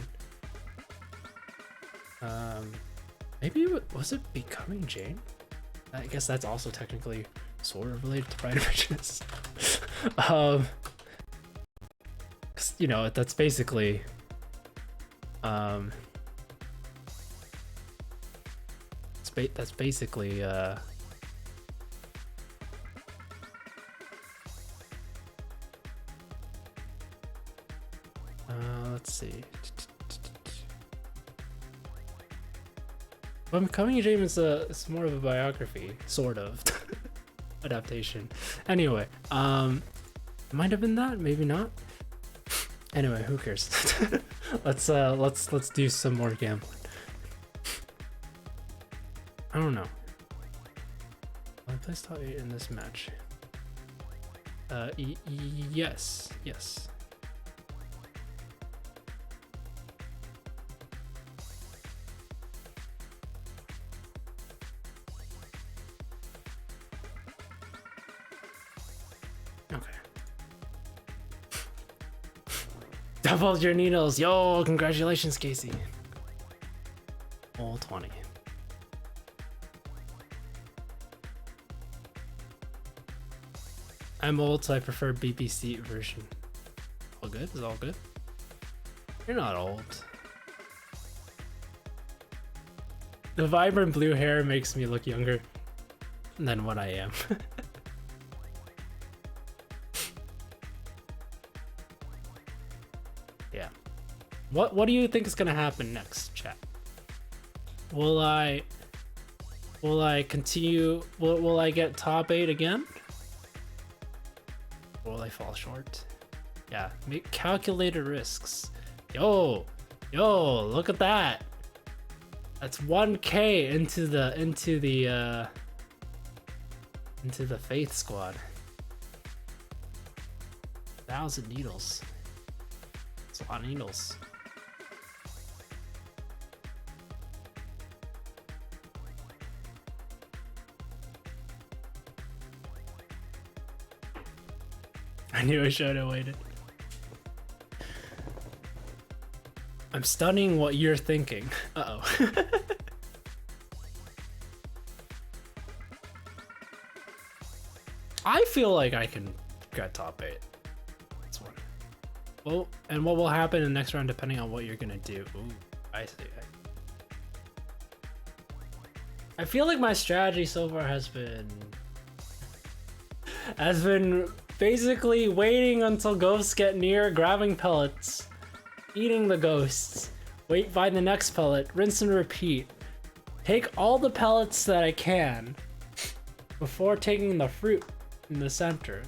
maybe was it Becoming Jane? I guess that's also technically sort of related to Pride and Prejudice. 'Cause, you know, that's basically that's basically let's see. Well, Becoming Jane is it's more of a biography, sort of adaptation. Anyway, might have been that, maybe not. Anyway, who cares? let's do some more gambling. I don't know. Will I place top 8 in this match? Yes. Okay. Doubled your needles. Yo, congratulations, Casey. All 20. I'm old, so I prefer BBC version. All good? Is all good? You're not old. The vibrant blue hair makes me look younger than what I am. Yeah. What do you think is gonna happen next, chat? Will I continue? Will I get top 8 again? Or will I fall short? Yeah, make calculated risks. Yo, look at that. That's 1K into the Faith Squad. 1,000 needles. That's a lot of needles. I knew I should have waited. I'm studying what you're thinking. Uh-oh. I feel like I can get top 8. That's one. Well, and what will happen in the next round depending on what you're gonna do. Ooh, I see. I feel like my strategy so far has been basically waiting until ghosts get near, grabbing pellets, eating the ghosts, wait by the next pellet, rinse and repeat. Take all the pellets that I can before taking the fruit in the center,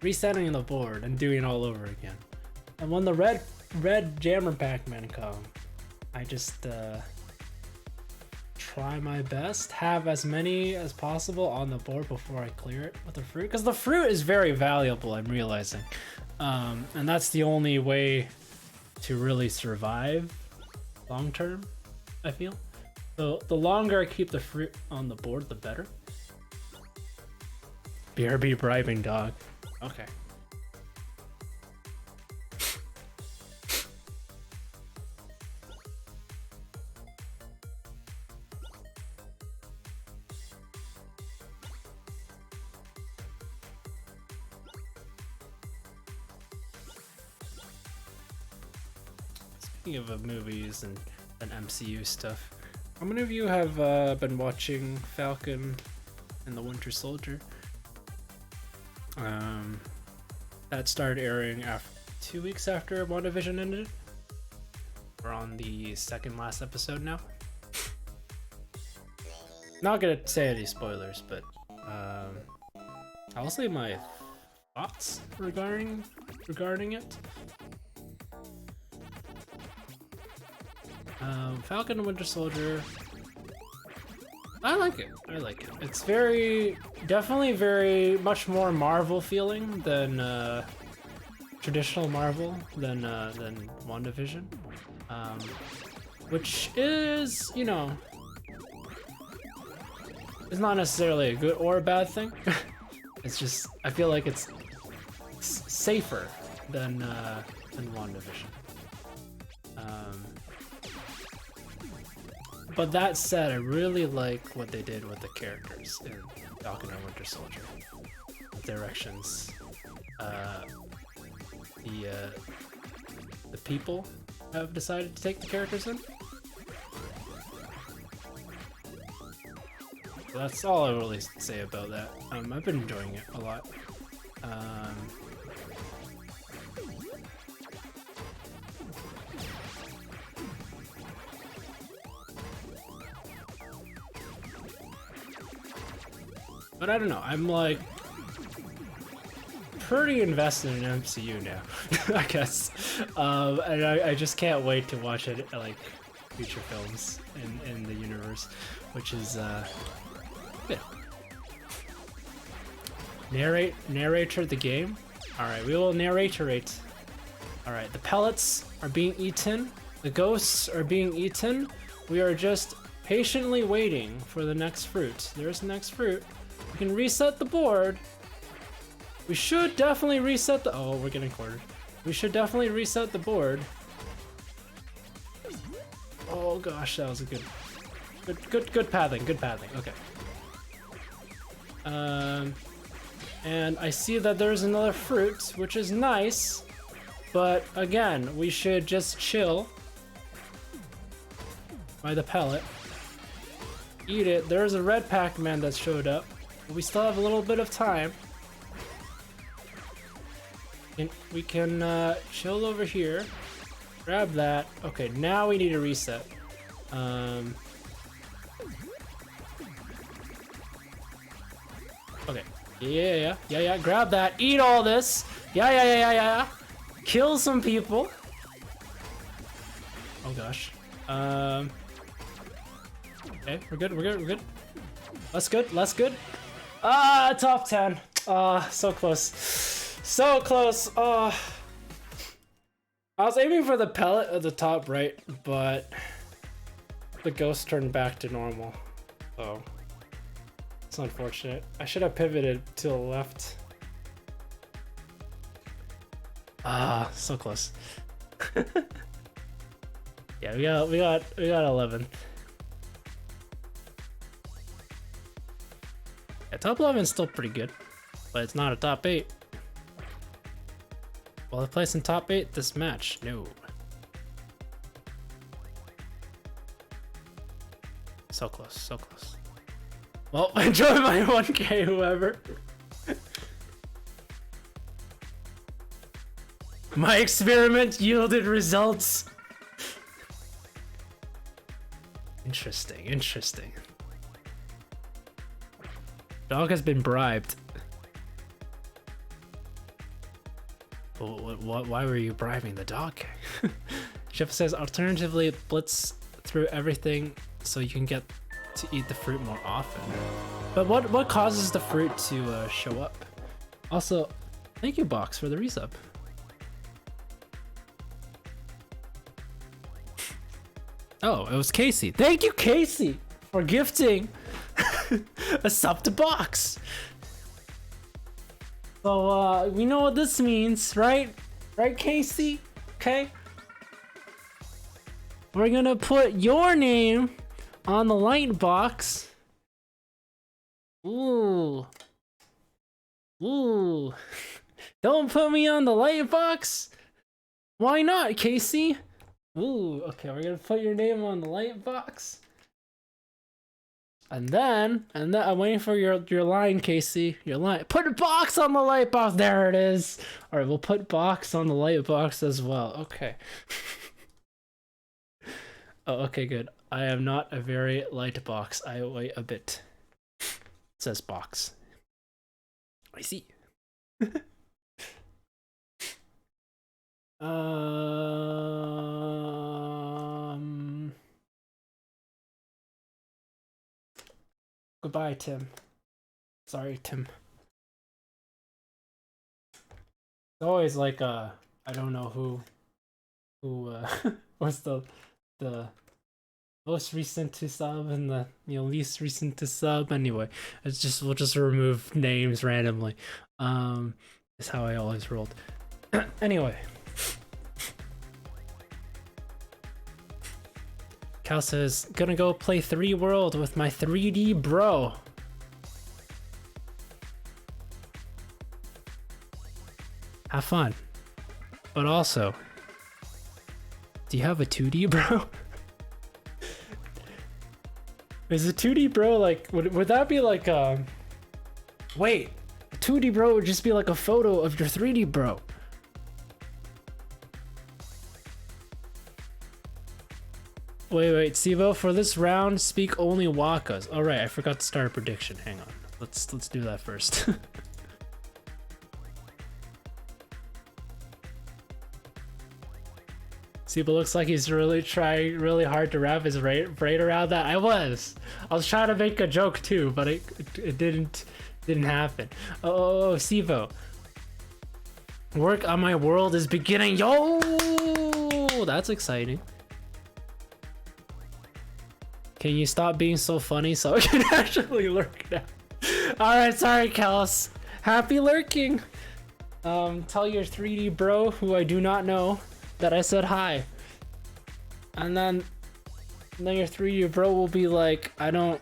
resetting the board and doing it all over again. And when the red jammer Pac-Man come, I just try my best, have as many as possible on the board before I clear it with the fruit, because the fruit is very valuable, I'm realizing, and that's the only way to really survive long term, I feel. So the longer I keep the fruit on the board, the better. BRB bribing dog. Okay. speaking of movies and MCU stuff, how many of you have been watching Falcon and the Winter Soldier? That started airing 2 weeks after WandaVision ended. We're on the second last episode now. Not gonna say any spoilers, but I'll say my thoughts regarding it. Falcon and Winter Soldier. I like it. It's definitely very much more Marvel feeling than traditional Marvel than WandaVision, which is, you know, is not necessarily a good or a bad thing. It's just, I feel like it's safer than WandaVision. But that said, I really like what they did with the characters in Falcon and Winter Soldier. The directions, the people have decided to take the characters in. So that's all I really say about that. I've been enjoying it a lot. But I don't know, I'm like pretty invested in MCU now, I guess. And I just can't wait to watch it, like future films in the universe, which is good. Narrator the game. All right, we will narrate. All right, the pellets are being eaten. The ghosts are being eaten. We are just patiently waiting for the next fruit. There's the next fruit. We can reset the board. We should definitely reset the... Oh, we're getting cornered. We should definitely reset the board. Oh gosh, that was a good pathing. Good pathing. Okay. And I see that there's another fruit, which is nice. But again, we should just chill by the pellet. Eat it. There's a red Pac-Man that showed up. We still have a little bit of time. And we can chill over here. Grab that. Okay, now we need to reset. Okay. Yeah. Grab that. Eat all this. Yeah. Kill some people. Oh gosh. Okay, we're good. That's good. Ah, top 10. So close. I was aiming for the pellet at the top right, but the ghost turned back to normal. So it's unfortunate. I should have pivoted to the left. Ah, so close. Yeah, we got 11. Yeah, top 11 is still pretty good, but it's not a top 8. Will I place in top 8 this match? No. So close. Well, enjoy my 1K, whoever. My experiment yielded results. Interesting. Dog has been bribed. Why were you bribing the dog? Jeff says, alternatively, blitz through everything so you can get to eat the fruit more often. But what causes the fruit to show up? Also, thank you, Box, for the resub. Oh, it was Casey. Thank you, Casey, for gifting a sub to Box. So, we know what this means, right? Right, Casey? Okay? We're gonna put your name on the light box. Ooh. Don't put me on the light box. Why not, Casey? Ooh, okay, we're gonna put your name on the light box. And then I'm waiting for your line, Casey. Your line. Put a box on the light box. There it is. All right, we'll put box on the light box as well. Okay. Oh, okay, good. I am not a very light box. I weigh a bit. It says box. I see. Goodbye, Tim. Sorry, Tim. It's always like I don't know who what's the most recent to sub and the least recent to sub. Anyway, it's just we'll just remove names randomly. Is how I always rolled. Anyway. Cal says, gonna go play 3 World with my 3D bro. Have fun. But also, do you have a 2D bro? Is a 2D bro like, would that be like, wait, a 2D bro would just be like a photo of your 3D bro. Wait, Sivo, for this round, speak only WAKAs. All right, I forgot to start a prediction. Hang on, let's do that first. Sivo looks like he's really trying really hard to wrap his brain around that. I was trying to make a joke too, but it didn't happen. Oh, Sivo, work on my world is beginning. Yo, that's exciting. Can you stop being so funny so I can actually lurk now? Alright, sorry, Callus. Happy lurking. Tell your 3D bro, who I do not know, that I said hi. And then your 3D bro will be like, I don't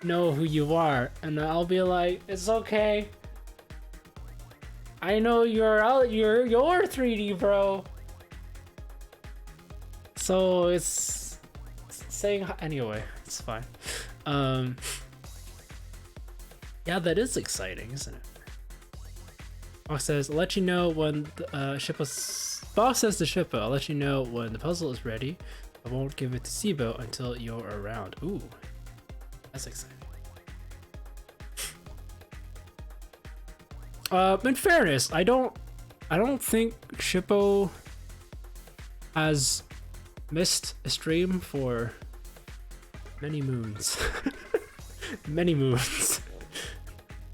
know who you are. And I'll be like, it's okay. I know you're 3D bro. So it's saying hi. Anyway, it's fine. Yeah, that is exciting, isn't it? Box says, I'll let you know when Box says to Shippo, I'll let you know when the puzzle is ready. I won't give it to Sibo until you're around. Ooh, that's exciting. In fairness, I don't think Shippo has missed a stream for many moons. Many moons.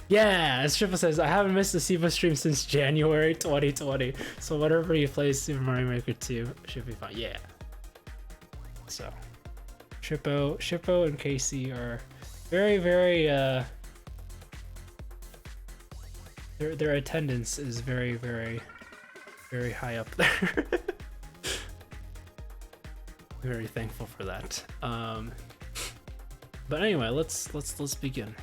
Yeah, as Shippo says, I haven't missed a Sibo stream since January 2020. So whatever he plays Super Mario Maker 2 should be fine. Yeah. So Shippo and Casey are very, very their attendance is very, very, very high up there. Very thankful for that. But anyway, let's begin.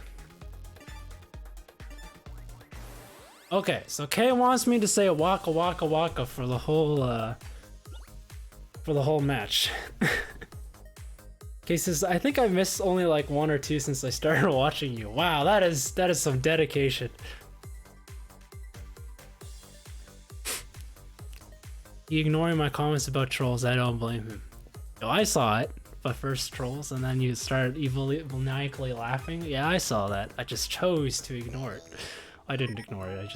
Okay, so Kay wants me to say waka waka waka for the whole match. Kay says, I think I missed only like 1 or 2 since I started watching you. Wow, that is some dedication. He ignoring my comments about trolls, I don't blame him. Yo, I saw it, but first trolls, and then you started maniacally laughing. Yeah, I saw that. I just chose to ignore it. I didn't ignore it. I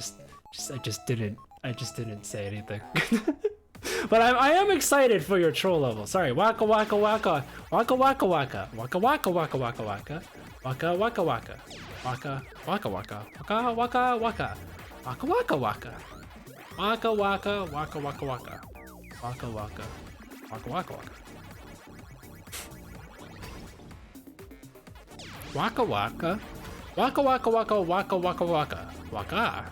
just didn't say anything. But I am excited for your troll level. Sorry, waka waka waka, waka waka waka, waka waka waka waka waka, waka waka waka, waka waka waka, waka waka waka, waka waka waka, waka waka waka waka waka, waka waka, waka waka waka. Waka waka, waka waka waka waka waka waka, waka.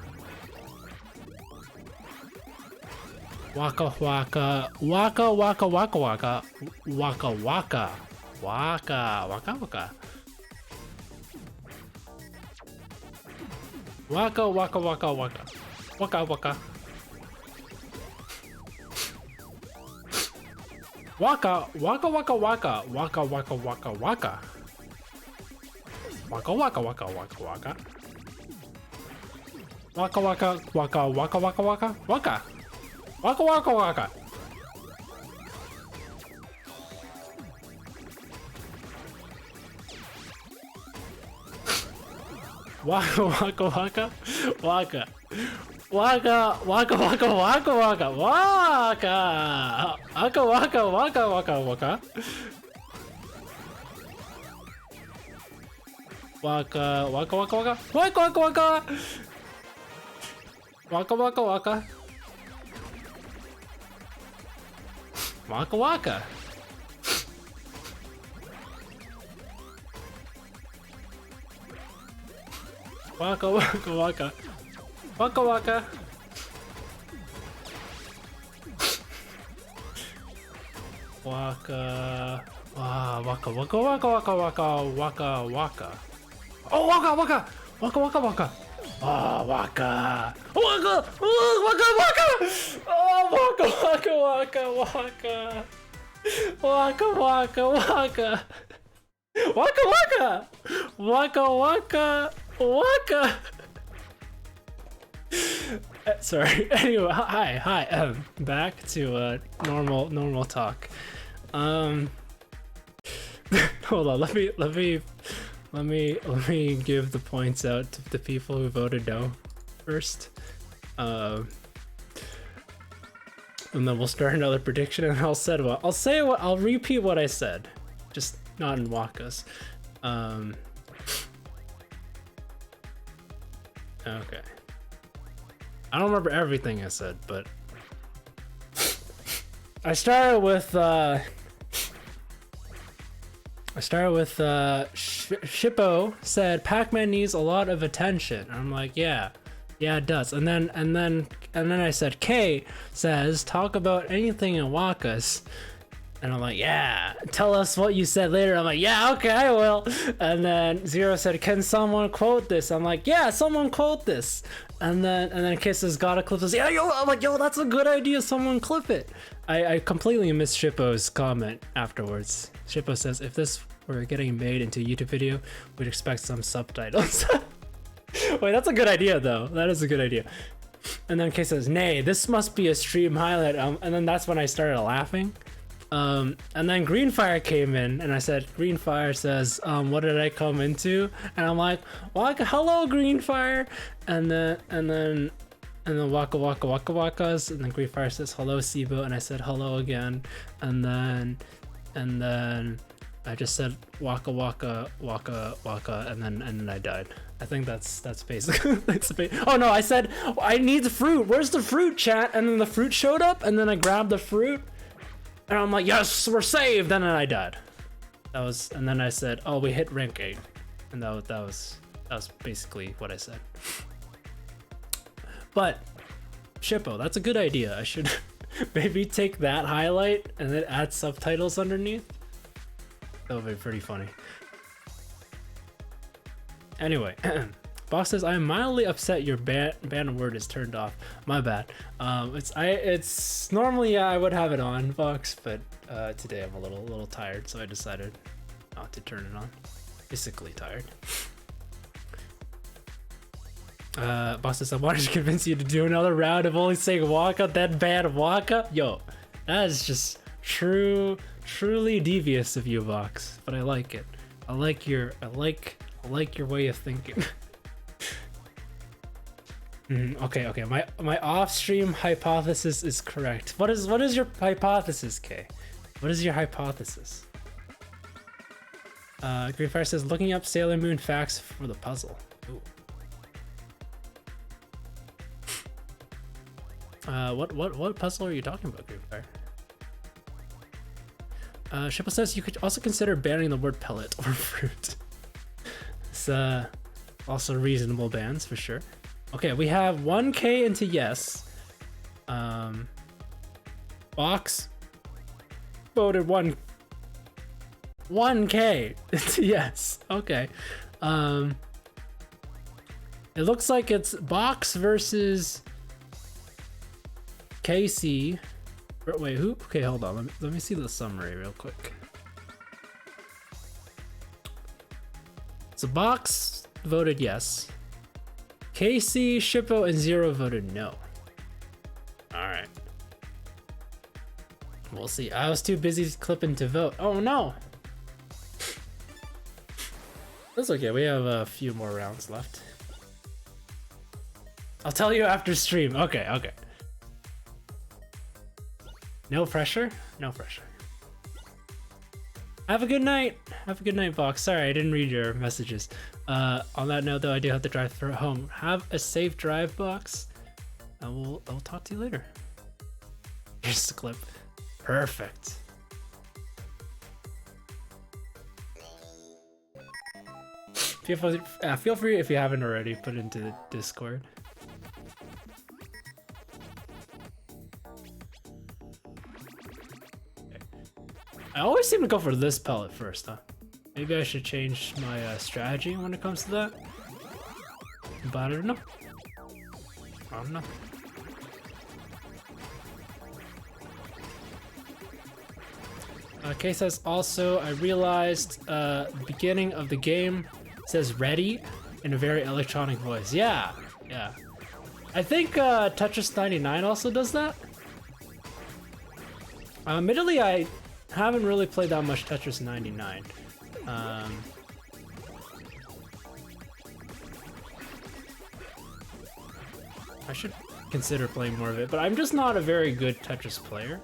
Waka waka, waka waka waka waka, waka waka, waka waka waka. Waka waka waka waka, waka waka. Waka, waka, waka, waka, waka, waka, waka, waka. Waka, waka, waka, waka, waka. Waka, waka, waka, waka, waka, waka, waka. Waka, waka, waka. Waka, waka, waka, waka. Waka, waka, waka, waka, waka, waka. Waka, waka, waka, waka, waka. Waka, waka, waka, waka. Waka, waka, waka. Waka, waka, waka. Waka, waka. Waka, waka, waka. Waka, waka. Waka. Waka, waka, waka, waka, waka, waka, waka. Oh, waka, waka. Waka, waka, waka. Oh, waka. Waka. Oh, waka, waka. Oh, waka, waka, waka, waka. Waka, waka, waka. Waka, waka. Waka, waka. Waka. Sorry. Anyway, hi. Back to normal talk. Hold on. Let me give the points out to the people who voted no first. And then we'll start another prediction, and I'll repeat what I said, just not in Waka's. Okay. I don't remember everything I said, but I started with Shippo said Pac-Man needs a lot of attention. And I'm like, yeah, it does. And then I said K says talk about anything in Wakas. And I'm like, yeah, tell us what you said later. I'm like, yeah, okay, I will. And then Zero said, can someone quote this? I'm like, yeah, someone quote this. And then K says, gotta clip this. Yeah, yo, I'm like, yo, that's a good idea. Someone clip it. I completely missed Shippo's comment afterwards. Shippo says, if this were getting made into a YouTube video, we'd expect some subtitles. Wait, that's a good idea though. That is a good idea. And then K says, nay, this must be a stream highlight. And then that's when I started laughing. And then Greenfire came in, and I said, Greenfire says, what did I come into? And I'm like, Waka, hello, Greenfire. And then Waka Waka Waka Wakas, and then Greenfire says, hello, Sibo, and I said hello again. And then I just said Waka Waka Waka Waka, and then I died. I think that's basically oh no, I said I need the fruit. Where's the fruit, chat? And then the fruit showed up, and then I grabbed the fruit. And I'm like, yes, we're saved. And then I died. And then I said, oh, we hit rank 8. And that was basically what I said. But Shippo, that's a good idea. I should maybe take that highlight and then add subtitles underneath. That would be pretty funny. Anyway, Boss says, I am mildly upset your ban word is turned off. My bad. It's normally I would have it on, Vox, but today I'm a little tired, so I decided not to turn it on. Physically tired. Boss says, I wanted to convince you to do another round of only saying Waka, then ban Waka. Yo, that is just truly devious of you, Vox, but I like it. I like your way of thinking. Okay. My off-stream hypothesis is correct. What is your hypothesis, K? What is your hypothesis? Greenfire says, looking up Sailor Moon facts for the puzzle. Ooh. What puzzle are you talking about, Greenfire? Shippo says you could also consider banning the word pellet or fruit. It's also reasonable bans for sure. Okay, we have 1K into yes. Box voted 1K into yes. Okay. It looks like it's Box versus Casey. Wait, who? Okay, hold on. Let me see the summary real quick. So Box voted yes. Casey, Shippo, and Zero voted no. Alright. We'll see. I was too busy clipping to vote. Oh no! That's okay, we have a few more rounds left. I'll tell you after stream. Okay, okay. No pressure? No pressure. Have a good night. Have a good night, Box. Sorry, I didn't read your messages. On that note, though, I do have to drive home. Have a safe drive, Box. I'll talk to you later. Here's the clip. Perfect. Feel free if you haven't already, put it into the Discord. I always seem to go for this pellet first, huh? Maybe I should change my strategy when it comes to that. But I don't know. I don't know. Kay says also, I realized the beginning of the game says ready in a very electronic voice. Yeah, yeah. I think Tetris 99 also does that. Admittedly, I haven't really played that much Tetris 99. I should consider playing more of it, but I'm just not a very good Tetris player.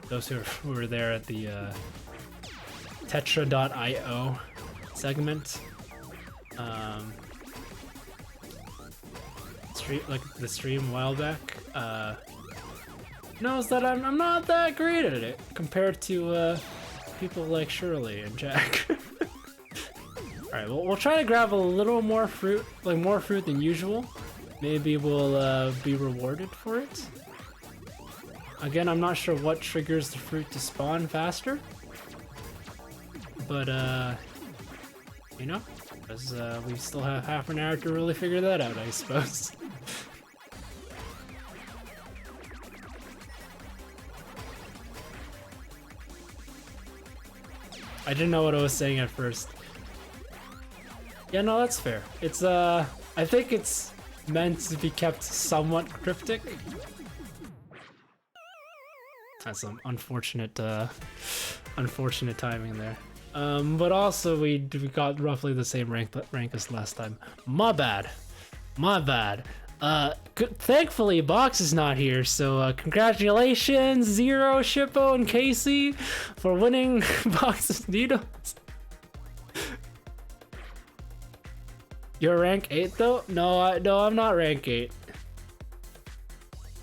Those who were there at the Tetra.io segment, the stream a while back, knows that I'm not that great at it compared to people like Shirley and Jack. Alright, we'll try to grab a little more fruit, like more fruit than usual. Maybe we'll be rewarded for it. Again, I'm not sure what triggers the fruit to spawn faster. But, you know, because we still have half an hour to really figure that out, I suppose. I didn't know what I was saying at first. Yeah, no, that's fair. It's, I think it's meant to be kept somewhat cryptic. That's some unfortunate, unfortunate timing there. But also we got roughly the same rank as last time. My bad. My bad. Thankfully, Box is not here, so congratulations, Zero, Shippo, and Casey for winning Box's Needles. You're rank 8 though? No, no, I'm not rank 8.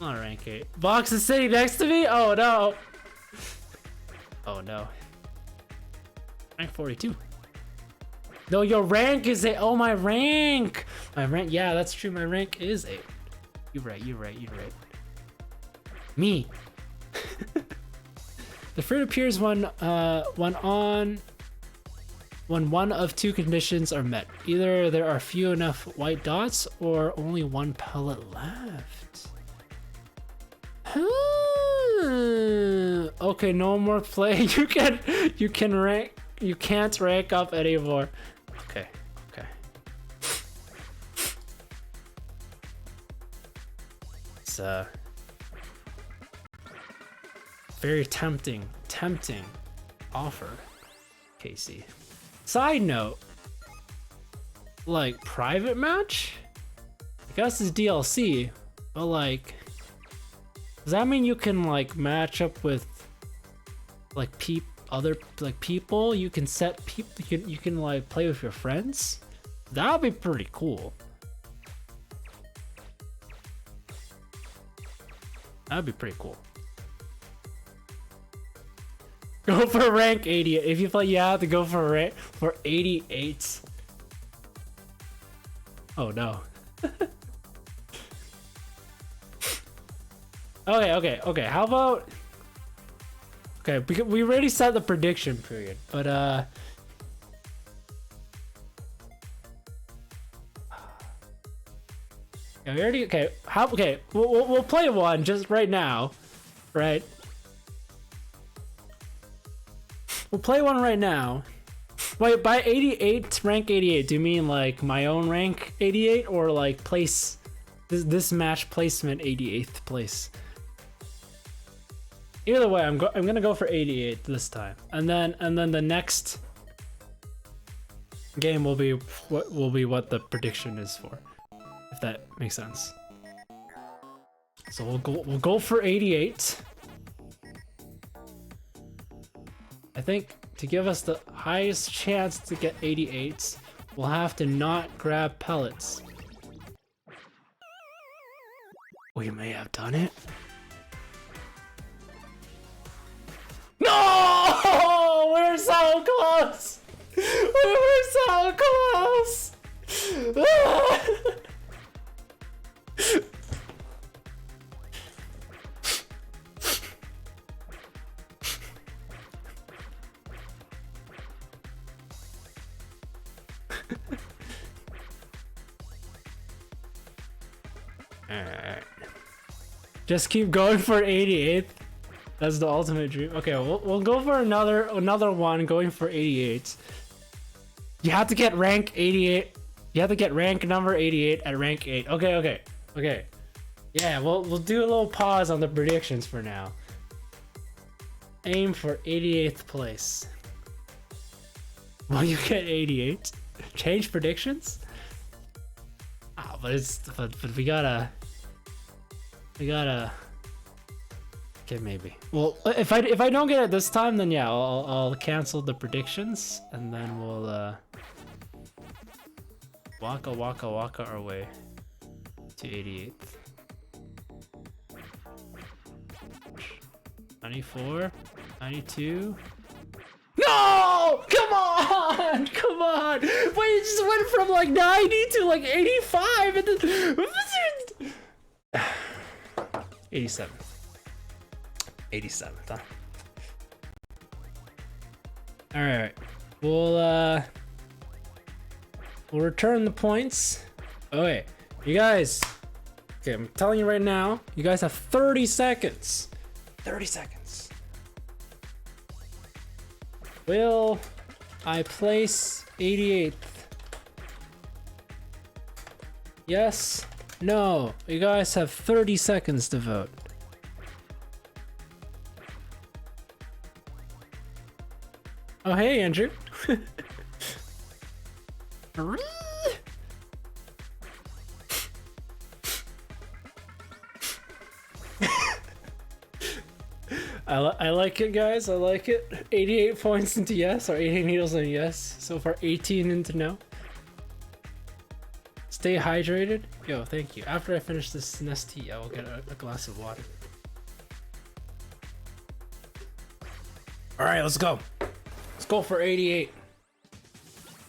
I'm not rank 8. Box is sitting next to me? Oh no. Oh no. Rank 42. No, your rank is 8. Oh, my rank. My rank. Yeah, that's true. My rank is 8. You're right. You're right. You're right. Me. The fruit appears when one of two conditions are met. Either there are few enough white dots or only one pellet left. Okay, no more play. You can't rank up anymore. Okay, okay. It's very tempting offer, Casey. Side note, like private match? I guess it's DLC, but like, does that mean you can like match up with like other people? You can set people. You can like play with your friends. That would be pretty cool. That'd be pretty cool. Go for rank 80. If you play, you have to go for rank for 88. Oh no. Okay. How about? Okay, we already set the prediction period, but yeah, we already okay. We'll play one just right now. right? We'll play one right now. Wait, by 88, rank 88, do you mean like my own rank 88 or like place, this match placement 88th place? Either way, I'm gonna go for 88 this time, and then the next game will be what the prediction is for, if that makes sense. So we'll go for 88. I think to give us the highest chance to get 88s, we'll have to not grab pellets. We may have done it. No! We're so close! We're so close! Alright. Just keep going for 88th. That's the ultimate dream. Okay, we'll go for another one going for 88. You have to get rank 88. You have to get rank number 88 at rank 8. Okay. Yeah, we'll do a little pause on the predictions for now. Aim for 88th place. Will you get 88? Change predictions? Ah, but we gotta. Okay, maybe. Well, if I don't get it this time, then yeah, I'll cancel the predictions, and then we'll waka our way to 88th. 94, 92. No! Come on! Come on! Wait, you just went from like 90 to like 85 and then 87. 87th, huh? Alright. We'll return the points. Okay. You guys. Okay, I'm telling you right now, you guys have 30 seconds. 30 seconds. Will I place 88th? Yes? No. You guys have 30 seconds to vote. Oh, hey, Andrew. I like it, guys. I like it. 88 points into yes, or 88 needles into yes. So far, 18 into no. Stay hydrated. Yo, thank you. After I finish this nest tea, I will get a glass of water. All right, let's go. Let's go for 88.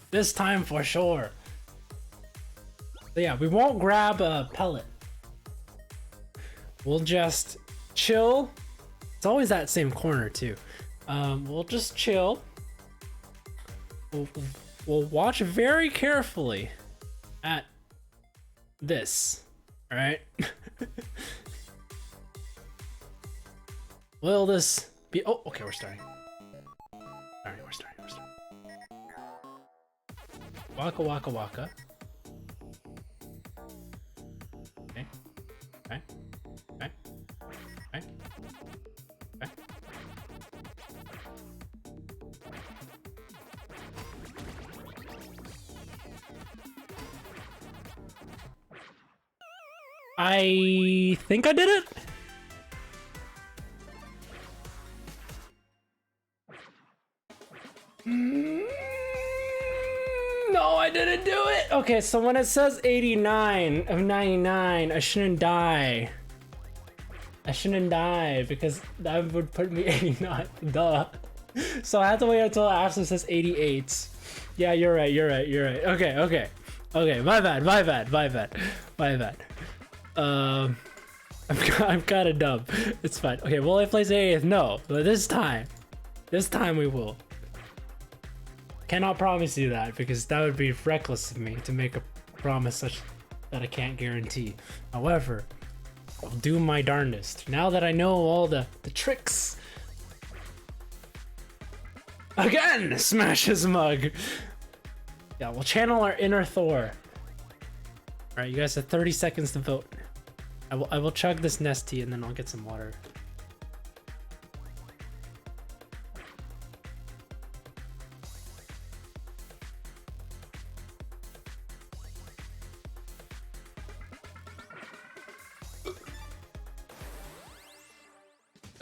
This time for sure. But yeah, we won't grab a pellet. We'll just chill. It's always that same corner too. We'll just chill. We'll watch very carefully at this. All right. Will this be? Oh, okay. We're starting. All right, we're starting. Waka. Okay. I think I did it. No, I didn't do it. Okay, so when it says 89 of 99, I shouldn't die. I shouldn't die because that would put me 89. Duh. So I have to wait until it actually says 88. Yeah, you're right. Okay. My bad. I'm kind of dumb. It's fine. Okay, will I place 80th? No, but this time we will. Cannot promise you that because that would be reckless of me to make a promise such that I can't guarantee. However, I'll do my darndest. Now that I know all the tricks. Again, smash his mug. Yeah, we'll channel our inner Thor. All right, you guys have 30 seconds to vote. I will chug this Nestea and then I'll get some water.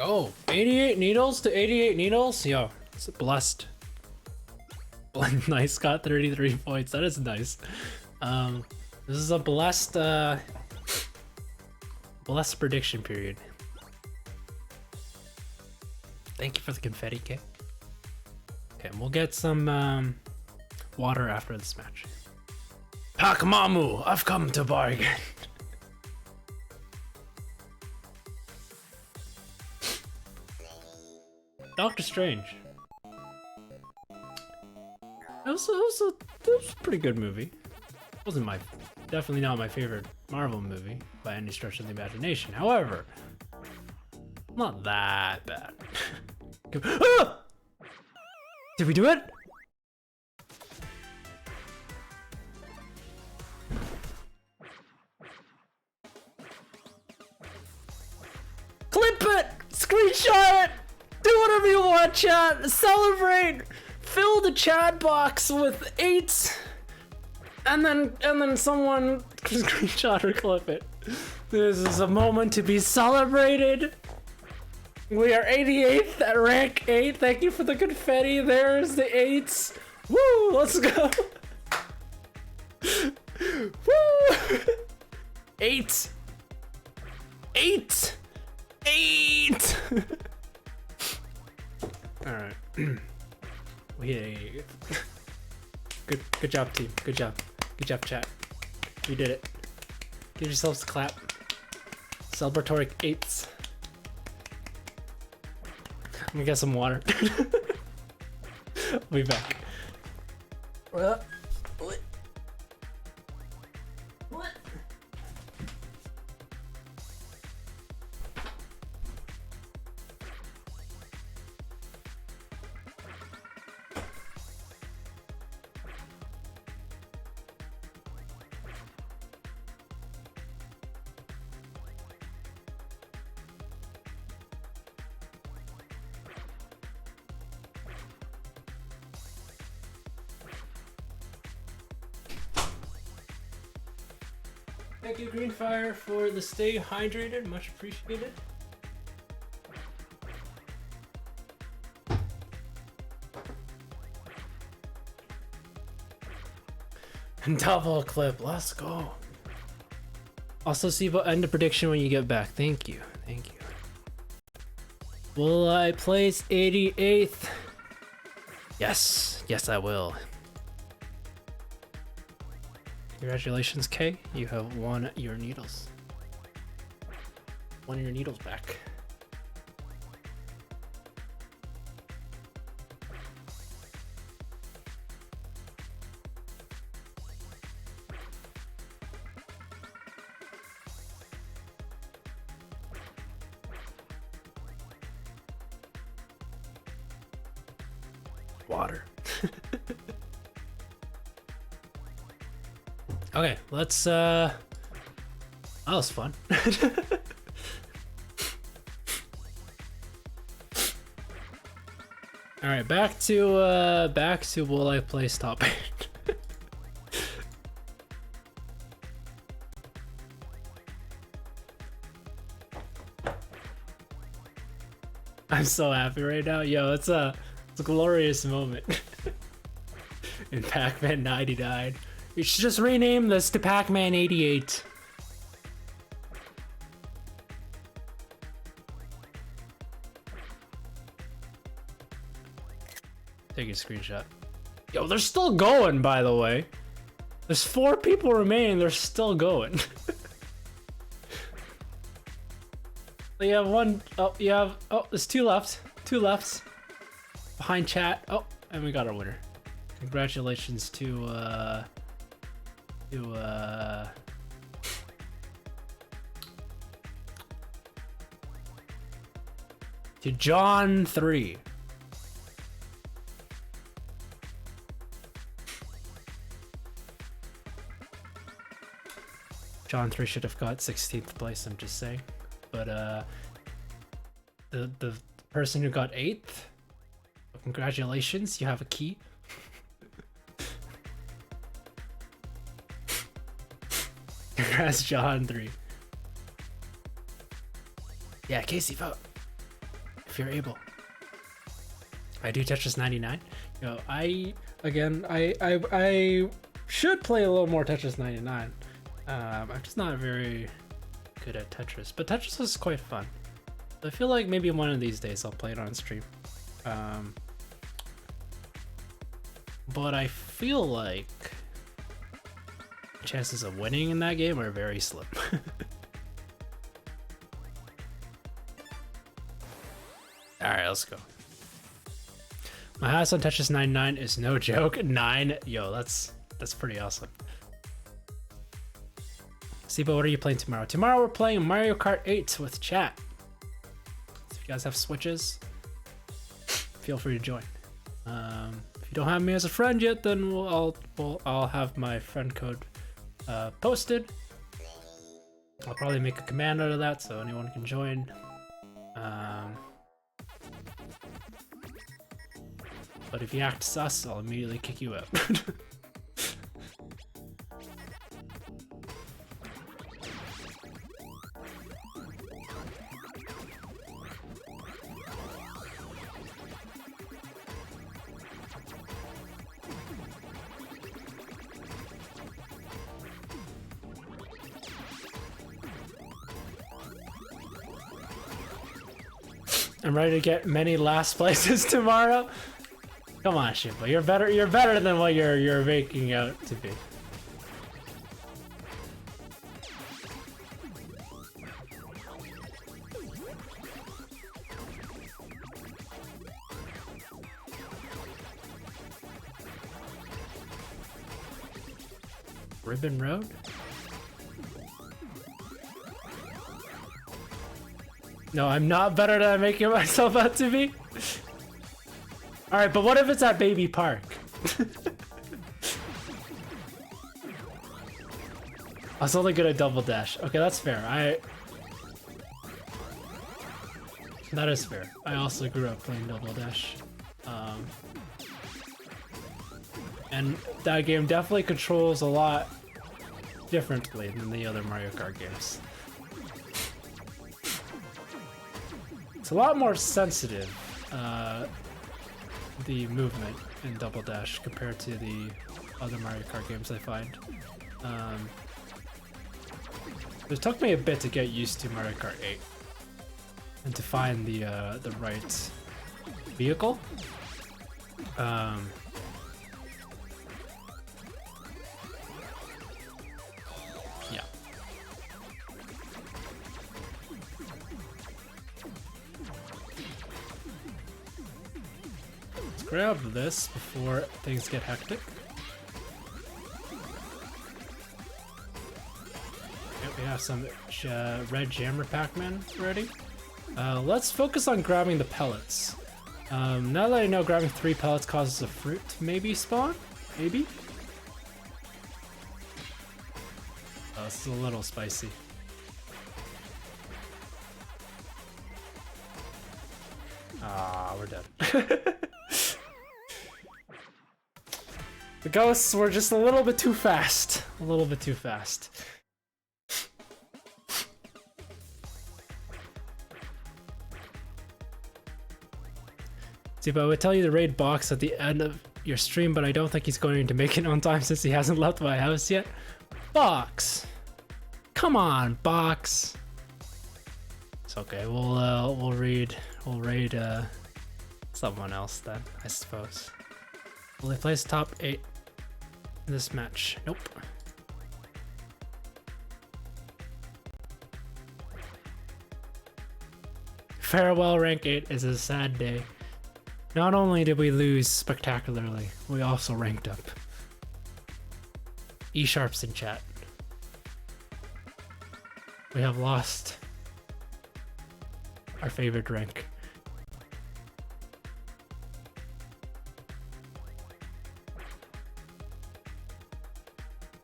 Oh, 88 needles to 88 needles? Yo, it's blessed. Nice, got 33 points. That is nice. This is a blessed prediction period. Thank you for the confetti, Kay. Okay, we'll get some water after this match. Pac-Mamu, I've come to bargain. Doctor Strange. It was a pretty good movie. Wasn't definitely not my favorite Marvel movie by any stretch of the imagination. However, not that bad. Ah! Did we do it? Clip it! Screenshot it! Do whatever you want, chat! Celebrate! Fill the chat box with 8s! And then someone screenshot or clip it. This is a moment to be celebrated. We are 88th at rank 8. Thank you for the confetti. There's the 8s. Woo! Let's go. Woo! 8. 8. 8. All right. We hit 88. Good job, team. Good job. Good job, chat. You did it. Give yourselves a clap. Celebratory 8s. I'm gonna get some water. I'll be back. What? Thank you, Greenfire, for the stay hydrated. Much appreciated. Double clip. Let's go. Also, see about end of prediction when you get back. Thank you. Thank you. Will I place 88th? Yes. Yes, I will. Congratulations, Kay. You have won your needles. Won your needles back. Water. Okay, let's that was fun. All right, back to will I play stop it? I'm so happy right now. Yo, it's a glorious moment. In Pac-Man 99. You should just rename this to Pac-Man 88. Take a screenshot. Yo, they're still going, by the way. There's 4 people remaining, they're still going. You have one, there's 2 left. 2 left. Behind chat. Oh, and we got our winner. Congratulations to to John 3. John 3 should have got 16th place, I'm just saying. But the person who got 8th, congratulations, you have a key. Congrats, John 3. Yeah, Casey, vote if you're able. I do Tetris 99. Yo, I should play a little more Tetris 99. I'm just not very good at Tetris, but Tetris is quite fun. I feel like maybe one of these days I'll play it on stream. But I feel like chances of winning in that game are very slim. Alright, let's go. My house on Tetris 99 is no joke. 9. Yo, that's pretty awesome. Siba, what are you playing tomorrow? Tomorrow we're playing Mario Kart 8 with chat. So if you guys have Switches, feel free to join. If you don't have me as a friend yet, then I'll have my friend code posted. I'll probably make a command out of that so anyone can join. But if you act sus, I'll immediately kick you out. I'm ready to get many last places tomorrow. Come on, Shiba. You're better than what you're making out to be. Ribbon Road? No, I'm not better than I'm making myself out to be. Alright, but what if it's at Baby Park? I was only good at Double Dash. Okay, that's fair. That is fair. I also grew up playing Double Dash. And that game definitely controls a lot differently than the other Mario Kart games. It's a lot more sensitive, the movement in Double Dash compared to the other Mario Kart games I find. It took me a bit to get used to Mario Kart 8 and to find the right vehicle. Yeah. Let's grab this before things get hectic. Yep, we have some red jammer Pac-Man ready. Let's focus on grabbing the pellets. Now that I know grabbing 3 pellets causes a fruit to maybe spawn? Maybe? Oh, this is a little spicy. Ah, we're dead. The ghosts were just a little bit too fast. A little bit too fast. See, but I would tell you to raid Box at the end of your stream, but I don't think he's going to make it on time since he hasn't left my house yet. Box! Come on, Box! It's okay, we'll raid someone else then, I suppose. Will he place top 8 in this match? Nope. Farewell rank 8 is a sad day. Not only did we lose spectacularly, we also ranked up. E-Sharp's in chat. We have lost our favorite rank.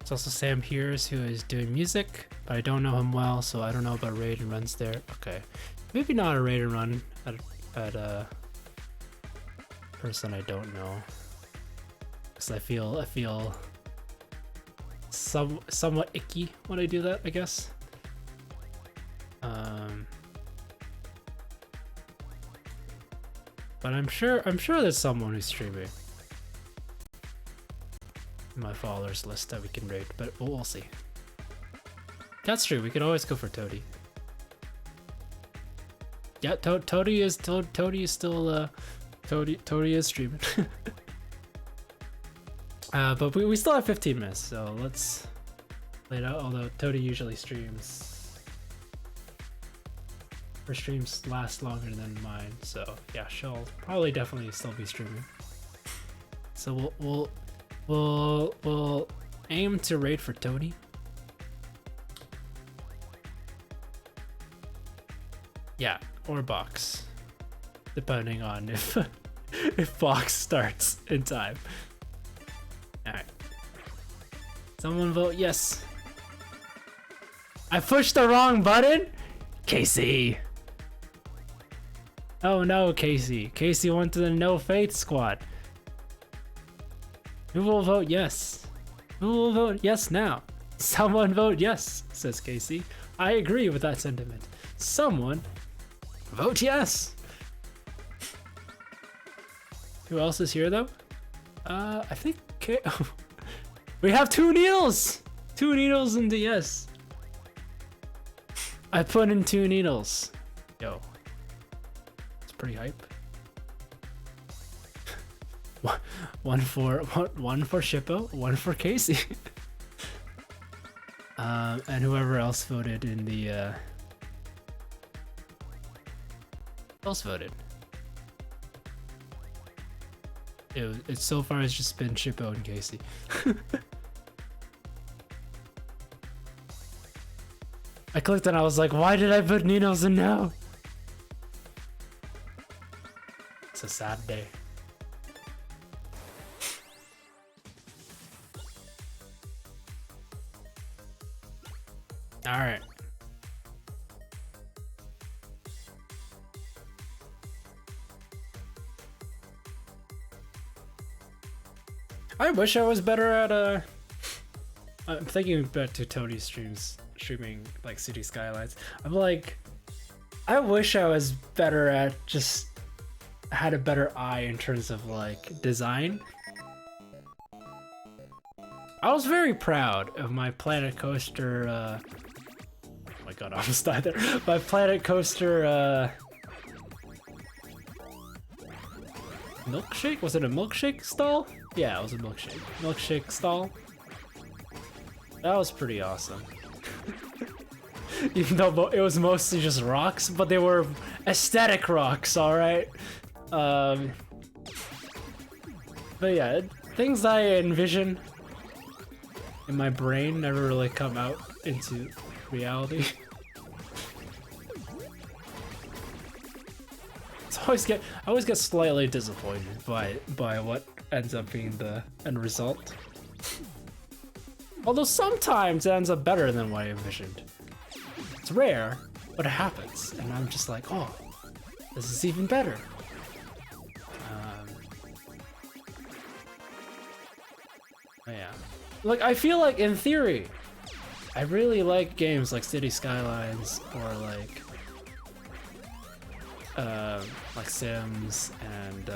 There's also Sam Hears, who is doing music, but I don't know him well, so I don't know about raid and runs there. Okay, maybe not a raid and run at a person I don't know, because I feel somewhat icky when I do that, I guess. But I'm sure there's someone who's streaming in my followers list that we can raid, but we'll see. That's true. We could always go for Toady. Yeah, Toady is still Toady is streaming. But we still have 15 minutes, so let's play it out. Although Toady usually streams. Her streams last longer than mine, so yeah, she'll probably definitely still be streaming. So we'll aim to raid for Toady. Yeah, or Box, depending on if if Box starts in time. All right, someone vote yes. I pushed the wrong button, Casey. Oh no, Casey. Casey went to the No Faith squad. Who will vote yes? Who will vote yes now? Someone vote yes, says Casey. I agree with that sentiment. Someone vote yes. Who else is here though? I think we have 2 needles. 2 needles into yes. I put in 2 needles. Yo. Pretty hype. one for Shippo, 1 for Casey. And whoever else voted in the who else voted? It so far has just been Shippo and Casey. I clicked and I was like, why did I put needles in now? It's a sad day. All right. I wish I was better at I'm thinking back to Tony's streaming like City Skylines. I'm like, I wish I was better at just had a better eye in terms of like design. I was very proud of my Planet Coaster oh my god, I almost died there. My Planet Coaster milkshake? Was it a milkshake stall? Yeah, it was a milkshake stall. That was pretty awesome. Even though it was mostly just rocks, but they were aesthetic rocks, alright? But yeah, things I envision in my brain never really come out into reality. I always get slightly disappointed by what ends up being the end result. Although sometimes it ends up better than what I envisioned. It's rare, but it happens, and I'm just like, oh, this is even better. Yeah. Like, I feel like, in theory, I really like games like City Skylines or like Sims and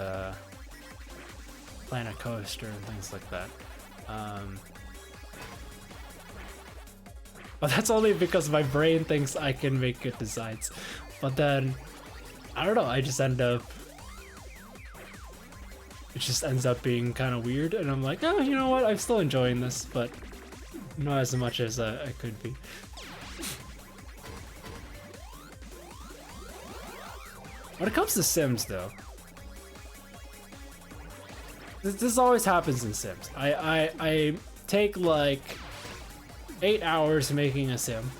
Planet Coaster and things like that. But that's only because my brain thinks I can make good designs. But then, I don't know, I just end up... It just ends up being kind of weird, and I'm like, oh, you know what, I'm still enjoying this, but not as much as I could be. When it comes to Sims, though, this always happens in Sims. I take like 8 hours making a sim,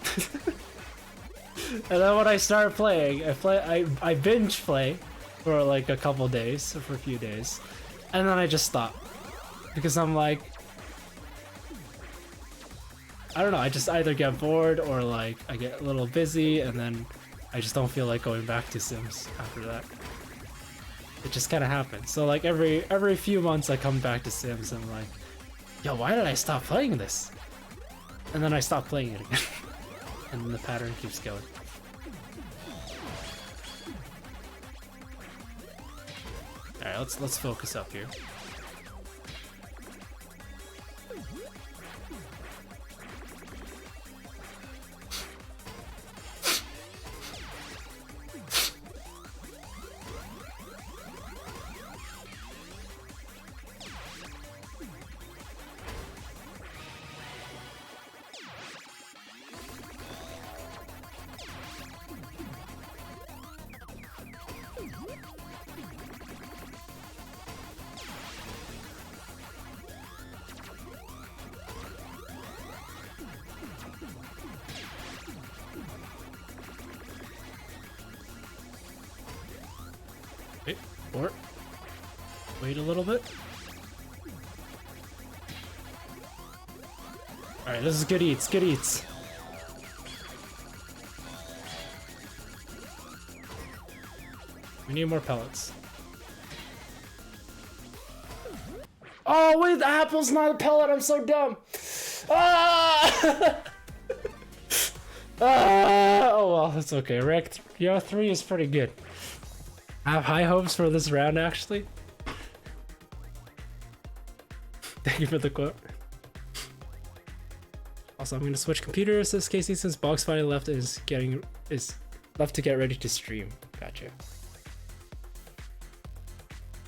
and then when I start playing, I binge play for like a couple days, for a few days, and then I just stop because I'm like, I don't know, I just either get bored or like I get a little busy and then I just don't feel like going back to Sims after that. It just kind of happens. So like every few months I come back to Sims and I'm like, yo, why did I stop playing this? And then I stop playing it again. And then the pattern keeps going. Alright, let's focus up here. Or wait a little bit. Alright, this is good eats, good eats. We need more pellets. Oh wait, the apple's not a pellet, I'm so dumb. Ah! Oh well, it's okay. Rank 3 is pretty good. I have high hopes for this round, actually. Thank you for the quote. Also, I'm gonna switch computers, says Casey, since Box finally left is left to get ready to stream. Gotcha.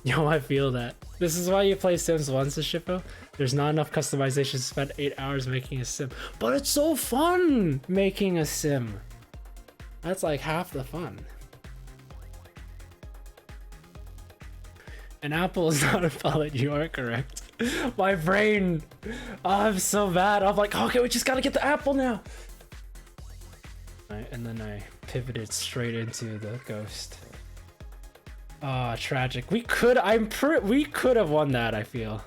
Yo, I feel that. This is why you play Sims 1, says Shippo. There's not enough customization to spend 8 hours making a sim. But it's so fun making a sim. That's like half the fun. An apple is not a pellet, you are correct. My brain, oh, I'm so bad. I'm like, okay, we just gotta get the apple now. Right, and then I pivoted straight into the ghost. Ah, tragic. We could have won that, I feel.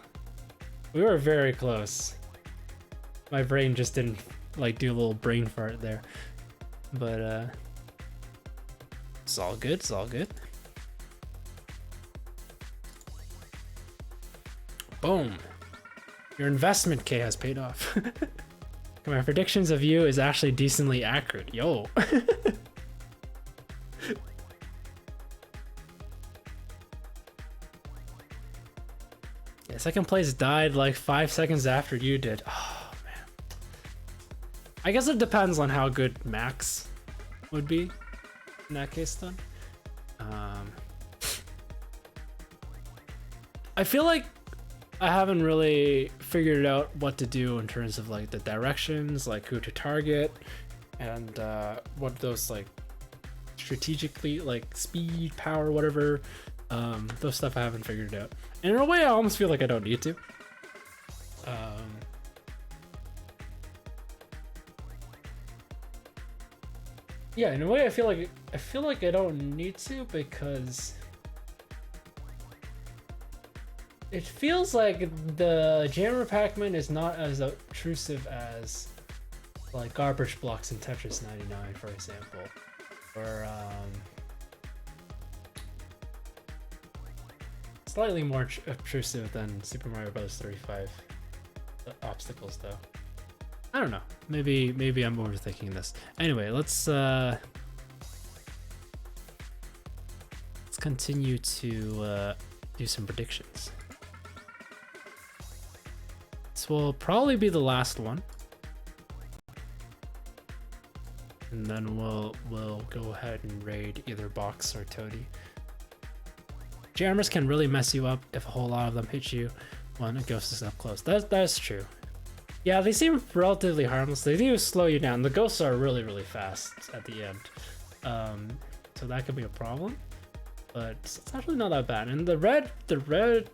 We were very close. My brain just didn't like do a little brain fart there. But it's all good, it's all good. Boom. Your investment, K, has paid off. My predictions of you is actually decently accurate. Yo. Yeah, second place died like 5 seconds after you did. Oh, man. I guess it depends on how good Max would be in that case then. I feel like I haven't really figured out what to do in terms of like the directions, like who to target, and what those like strategically like speed, power, whatever. Those stuff I haven't figured out. And in a way, I almost feel like I don't need to. Yeah, in a way, I feel like I don't need to because it feels like the jammer Pac-Man is not as obtrusive as like garbage blocks in Tetris 99, for example, or slightly more obtrusive than Super Mario Bros. 35 obstacles, though. I don't know. Maybe I'm overthinking this. Anyway, let's continue to do some predictions. This will probably be the last one, and then we'll go ahead and raid either Box or Toady. Jammers can really mess you up if a whole lot of them hit you when a ghost is up close. That's true. Yeah, they seem relatively harmless. They do slow you down. The ghosts are really, really fast at the end. So that could be a problem. But it's actually not that bad. And the red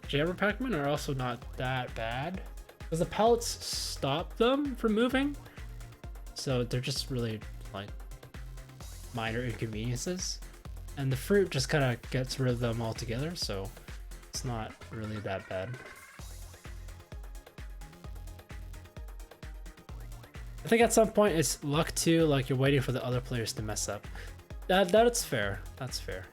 jammer Pac-Man are also not that bad, because the pellets stop them from moving. So they're just really like minor inconveniences. And the fruit just kind of gets rid of them altogether, so it's not really that bad. I think at some point it's luck too, like you're waiting for the other players to mess up. That's fair. That's fair.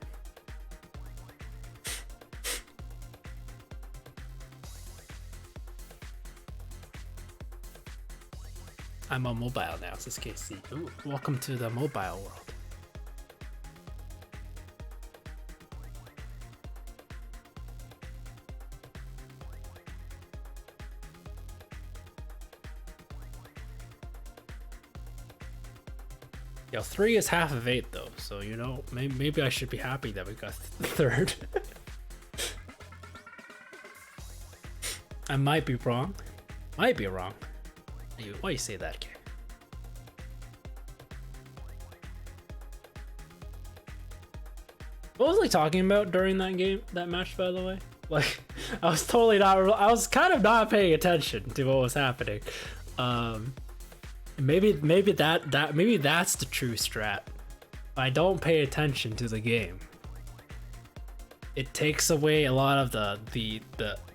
I'm on mobile now, says KC. Ooh, welcome to the mobile world. Yo, 3 is half of 8 though, so you know, maybe I should be happy that we got third. I might be wrong. Might be wrong. Why you say that, kid? What was I talking about during that match, by the way? Like, I was totally not, I was kind of not paying attention to what was happening. Maybe that's the true strat. I don't pay attention to the game. It takes away a lot of the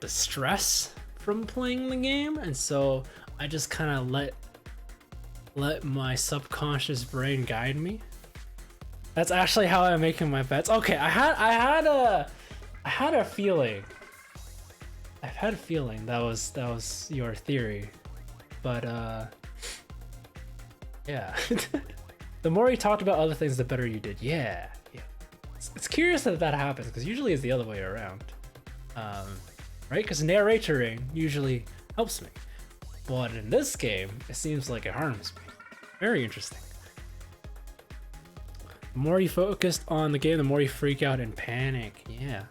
stress from playing the game, and so I just kind of let my subconscious brain guide me. That's actually how I'm making my bets. Okay, I had a feeling. I've had a feeling that was your theory, but yeah. The more you talked about other things, the better you did. Yeah. It's curious that happens, because usually it's the other way around, right? Because narratoring usually helps me, but in this game, it seems like it harms me. Very interesting. The more you focused on the game, the more you freak out and panic. Yeah,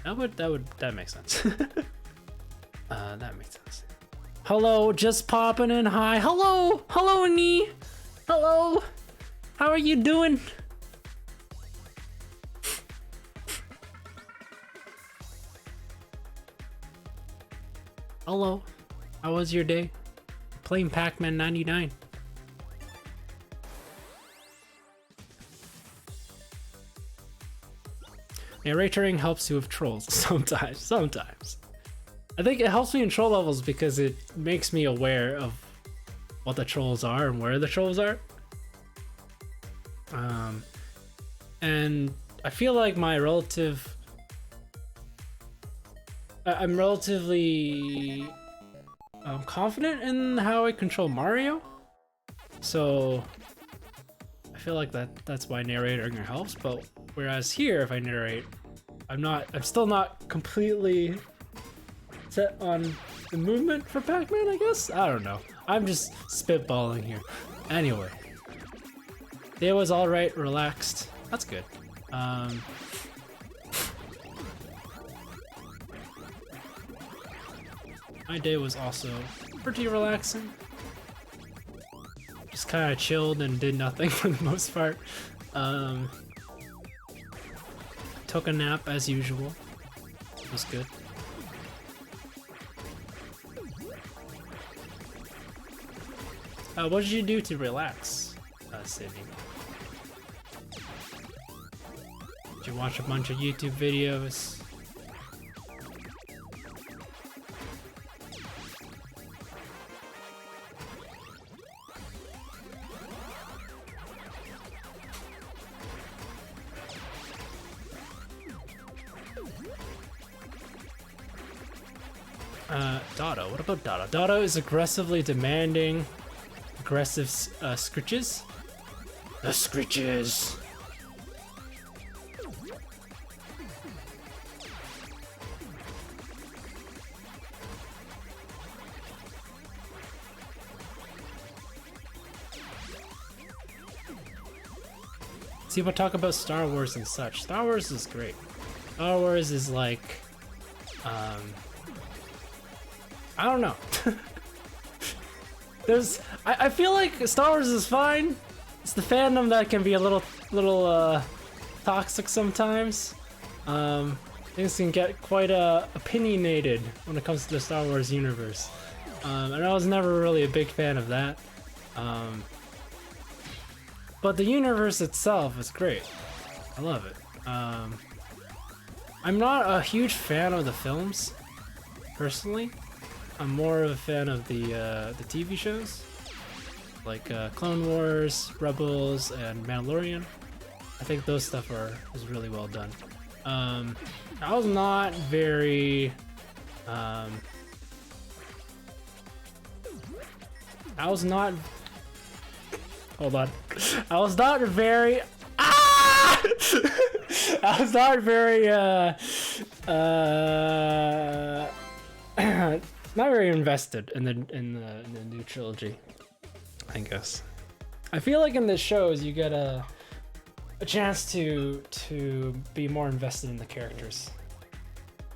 that makes sense. That makes sense. Hello, just popping in. Hi, hello, Nee. Hello, how are you doing? Hello, how was your day? Playing Pac-Man 99. Narratoring helps you with trolls sometimes. I think it helps me in troll levels because it makes me aware of what the trolls are and where the trolls are. And I feel like I'm relatively confident in how I control Mario. So I feel like that's why narrating helps, but whereas here, if I narrate, I'm still not completely set on the movement for Pac-Man, I guess? I don't know. I'm just spitballing here. Anyway. Day was alright, relaxed. That's good. My day was also pretty relaxing. Just kind of chilled and did nothing for the most part. Took a nap as usual. It was good. What did you do to relax, Sydney? Did you watch a bunch of YouTube videos? Dotto. What about Dotto? Dotto is aggressively demanding aggressive scritches. The scritches! See, we'll talk about Star Wars and such. Star Wars is great. Star Wars is like, I don't know. I feel like Star Wars is fine. It's the fandom that can be a little toxic sometimes. Things can get quite opinionated when it comes to the Star Wars universe. And I was never really a big fan of that. But the universe itself is great. I love it. I'm not a huge fan of the films, personally. I'm more of a fan of the TV shows. like Clone Wars, Rebels, and Mandalorian. I think those stuff is really well done. I was not very I was not hold on. I was not very I was not very not very invested in the new trilogy, I guess. I feel like in the shows you get a chance to be more invested in the characters,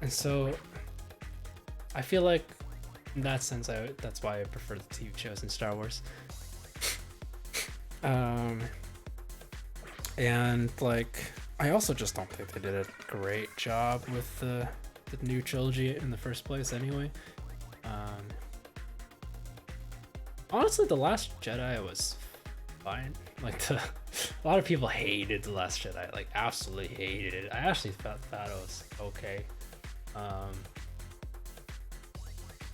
and so I feel like in that sense that's why I prefer the TV shows in Star Wars. And like I also just don't think they did a great job with the new trilogy in the first place anyway. Honestly, The Last Jedi was fine. Like a lot of people hated The Last Jedi, like absolutely hated it. I actually thought it was okay.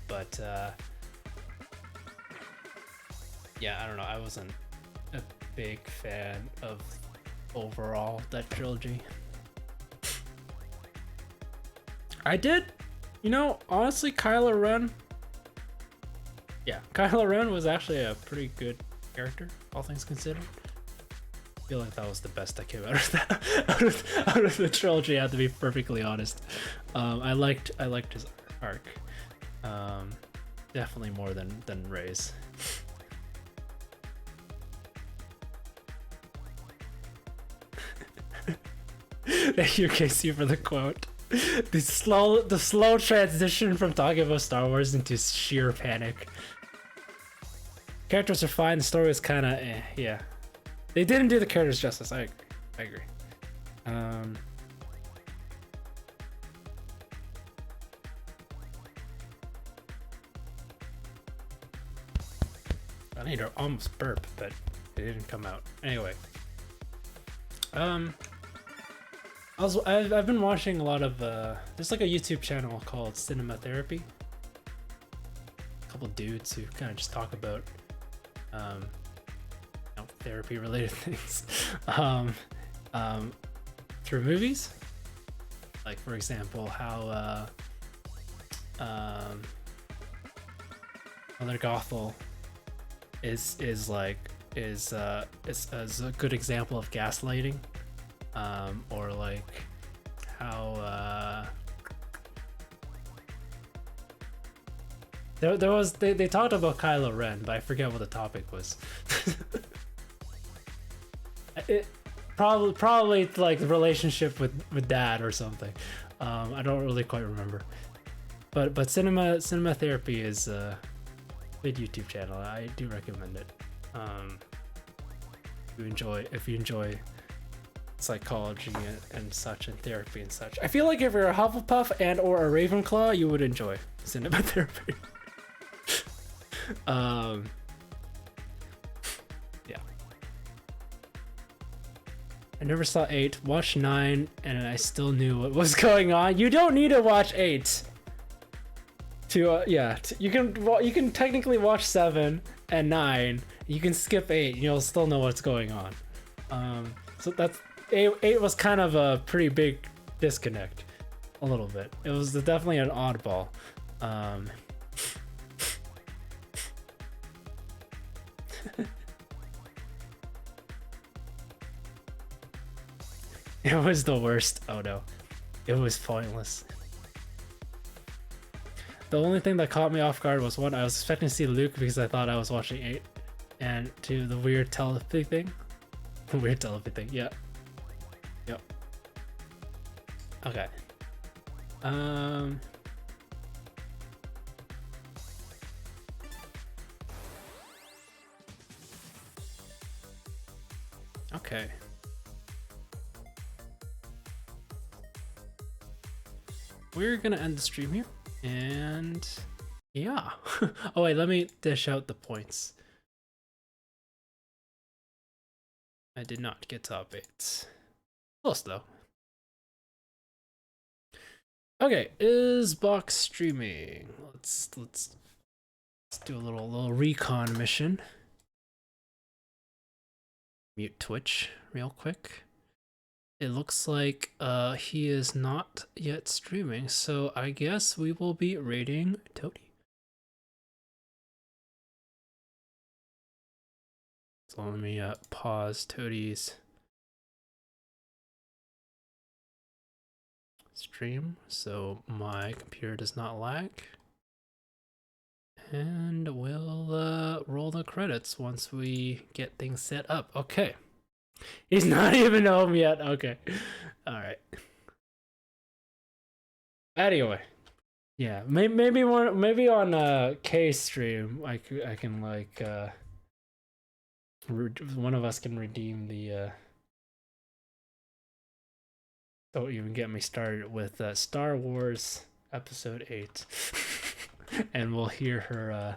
But yeah, I don't know. I wasn't a big fan of overall that trilogy. I did, honestly, Kylo Ren. Yeah, Kylo Ren was actually a pretty good character, all things considered. I feel like that was the best that came out of that out of the trilogy. I have to be perfectly honest. I liked his arc, definitely more than Rey's. Thank you, Casey, for the quote. The slow transition from talking about Star Wars into sheer panic. Characters are fine. The story is kind of yeah. They didn't do the characters justice. I agree. I need to almost burp, but it didn't come out. Anyway. I've been watching a lot of there's like a YouTube channel called Cinema Therapy. A couple dudes who kind of just talk about therapy related things through movies. Like for example, how Mother Gothel is a good example of gaslighting. Or like how there was they talked about Kylo Ren, but I forget what the topic was. It probably like the relationship with dad or something. I don't really quite remember. But Cinema Therapy is a good YouTube channel. I do recommend it. If you enjoy psychology and such, and therapy and such. I feel like if you're a Hufflepuff and or a Ravenclaw, you would enjoy Cinema Therapy. Yeah. I never saw 8. Watched 9, and I still knew what was going on. You don't need to watch 8. You can technically watch 7 and 9. You can skip 8, and you'll still know what's going on. So that's 8 was kind of a pretty big disconnect, a little bit. It was definitely an oddball. It was the worst. Oh no, it was pointless. The only thing that caught me off guard was one, I was expecting to see Luke because I thought I was watching 8, and 2, the weird telepathy thing. The weird telepathy thing, yeah. Yep. Okay. Okay. We're gonna end the stream here, and yeah. Oh wait, let me dish out the points. I did not get top 8. Close though. Okay, is box streaming? Let's do a little recon mission. mute Twitch real quick. It looks like he is not yet streaming, so I guess we will be raiding Toady. So let me pause Toady's stream so my computer does not lag. And we'll roll the credits once we get things set up. Okay. He's not even home yet. Okay. Alright. Anyway. Yeah, maybe on K's stream I can like one of us can redeem the don't even get me started with Star Wars Episode 8. And we'll hear her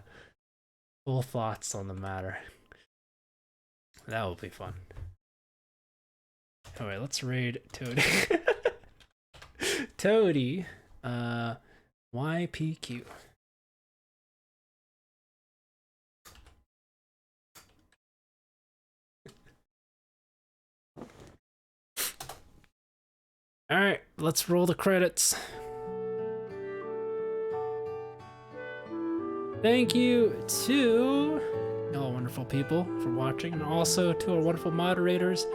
full thoughts on the matter. That will be fun. Alright, let's raid Toady. Toady, YPQ. Alright, let's roll the credits. Thank you to all wonderful people for watching, and also to our wonderful moderators,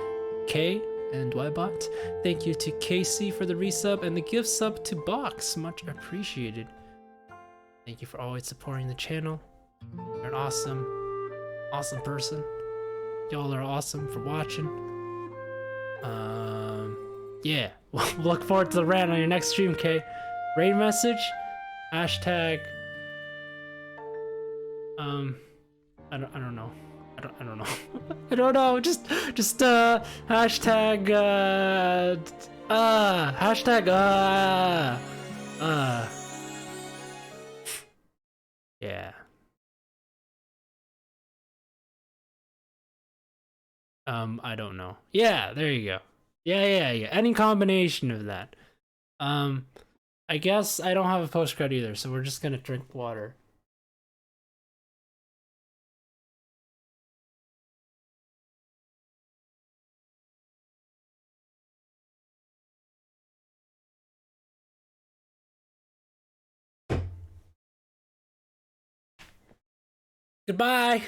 Kay and Dwybot. Thank you to Casey for the resub and the gift sub to Box. Much appreciated. Thank you for always supporting the channel. You're an awesome person. Y'all are awesome for watching. Yeah, we'll look forward to the rant on your next stream, Kay. Raid message, hashtag. I don't know. I don't know. I don't know. Just hashtag hashtag yeah. I don't know. Yeah, there you go. Yeah. Any combination of that. I guess I don't have a postcard either, so we're just gonna drink water. Goodbye.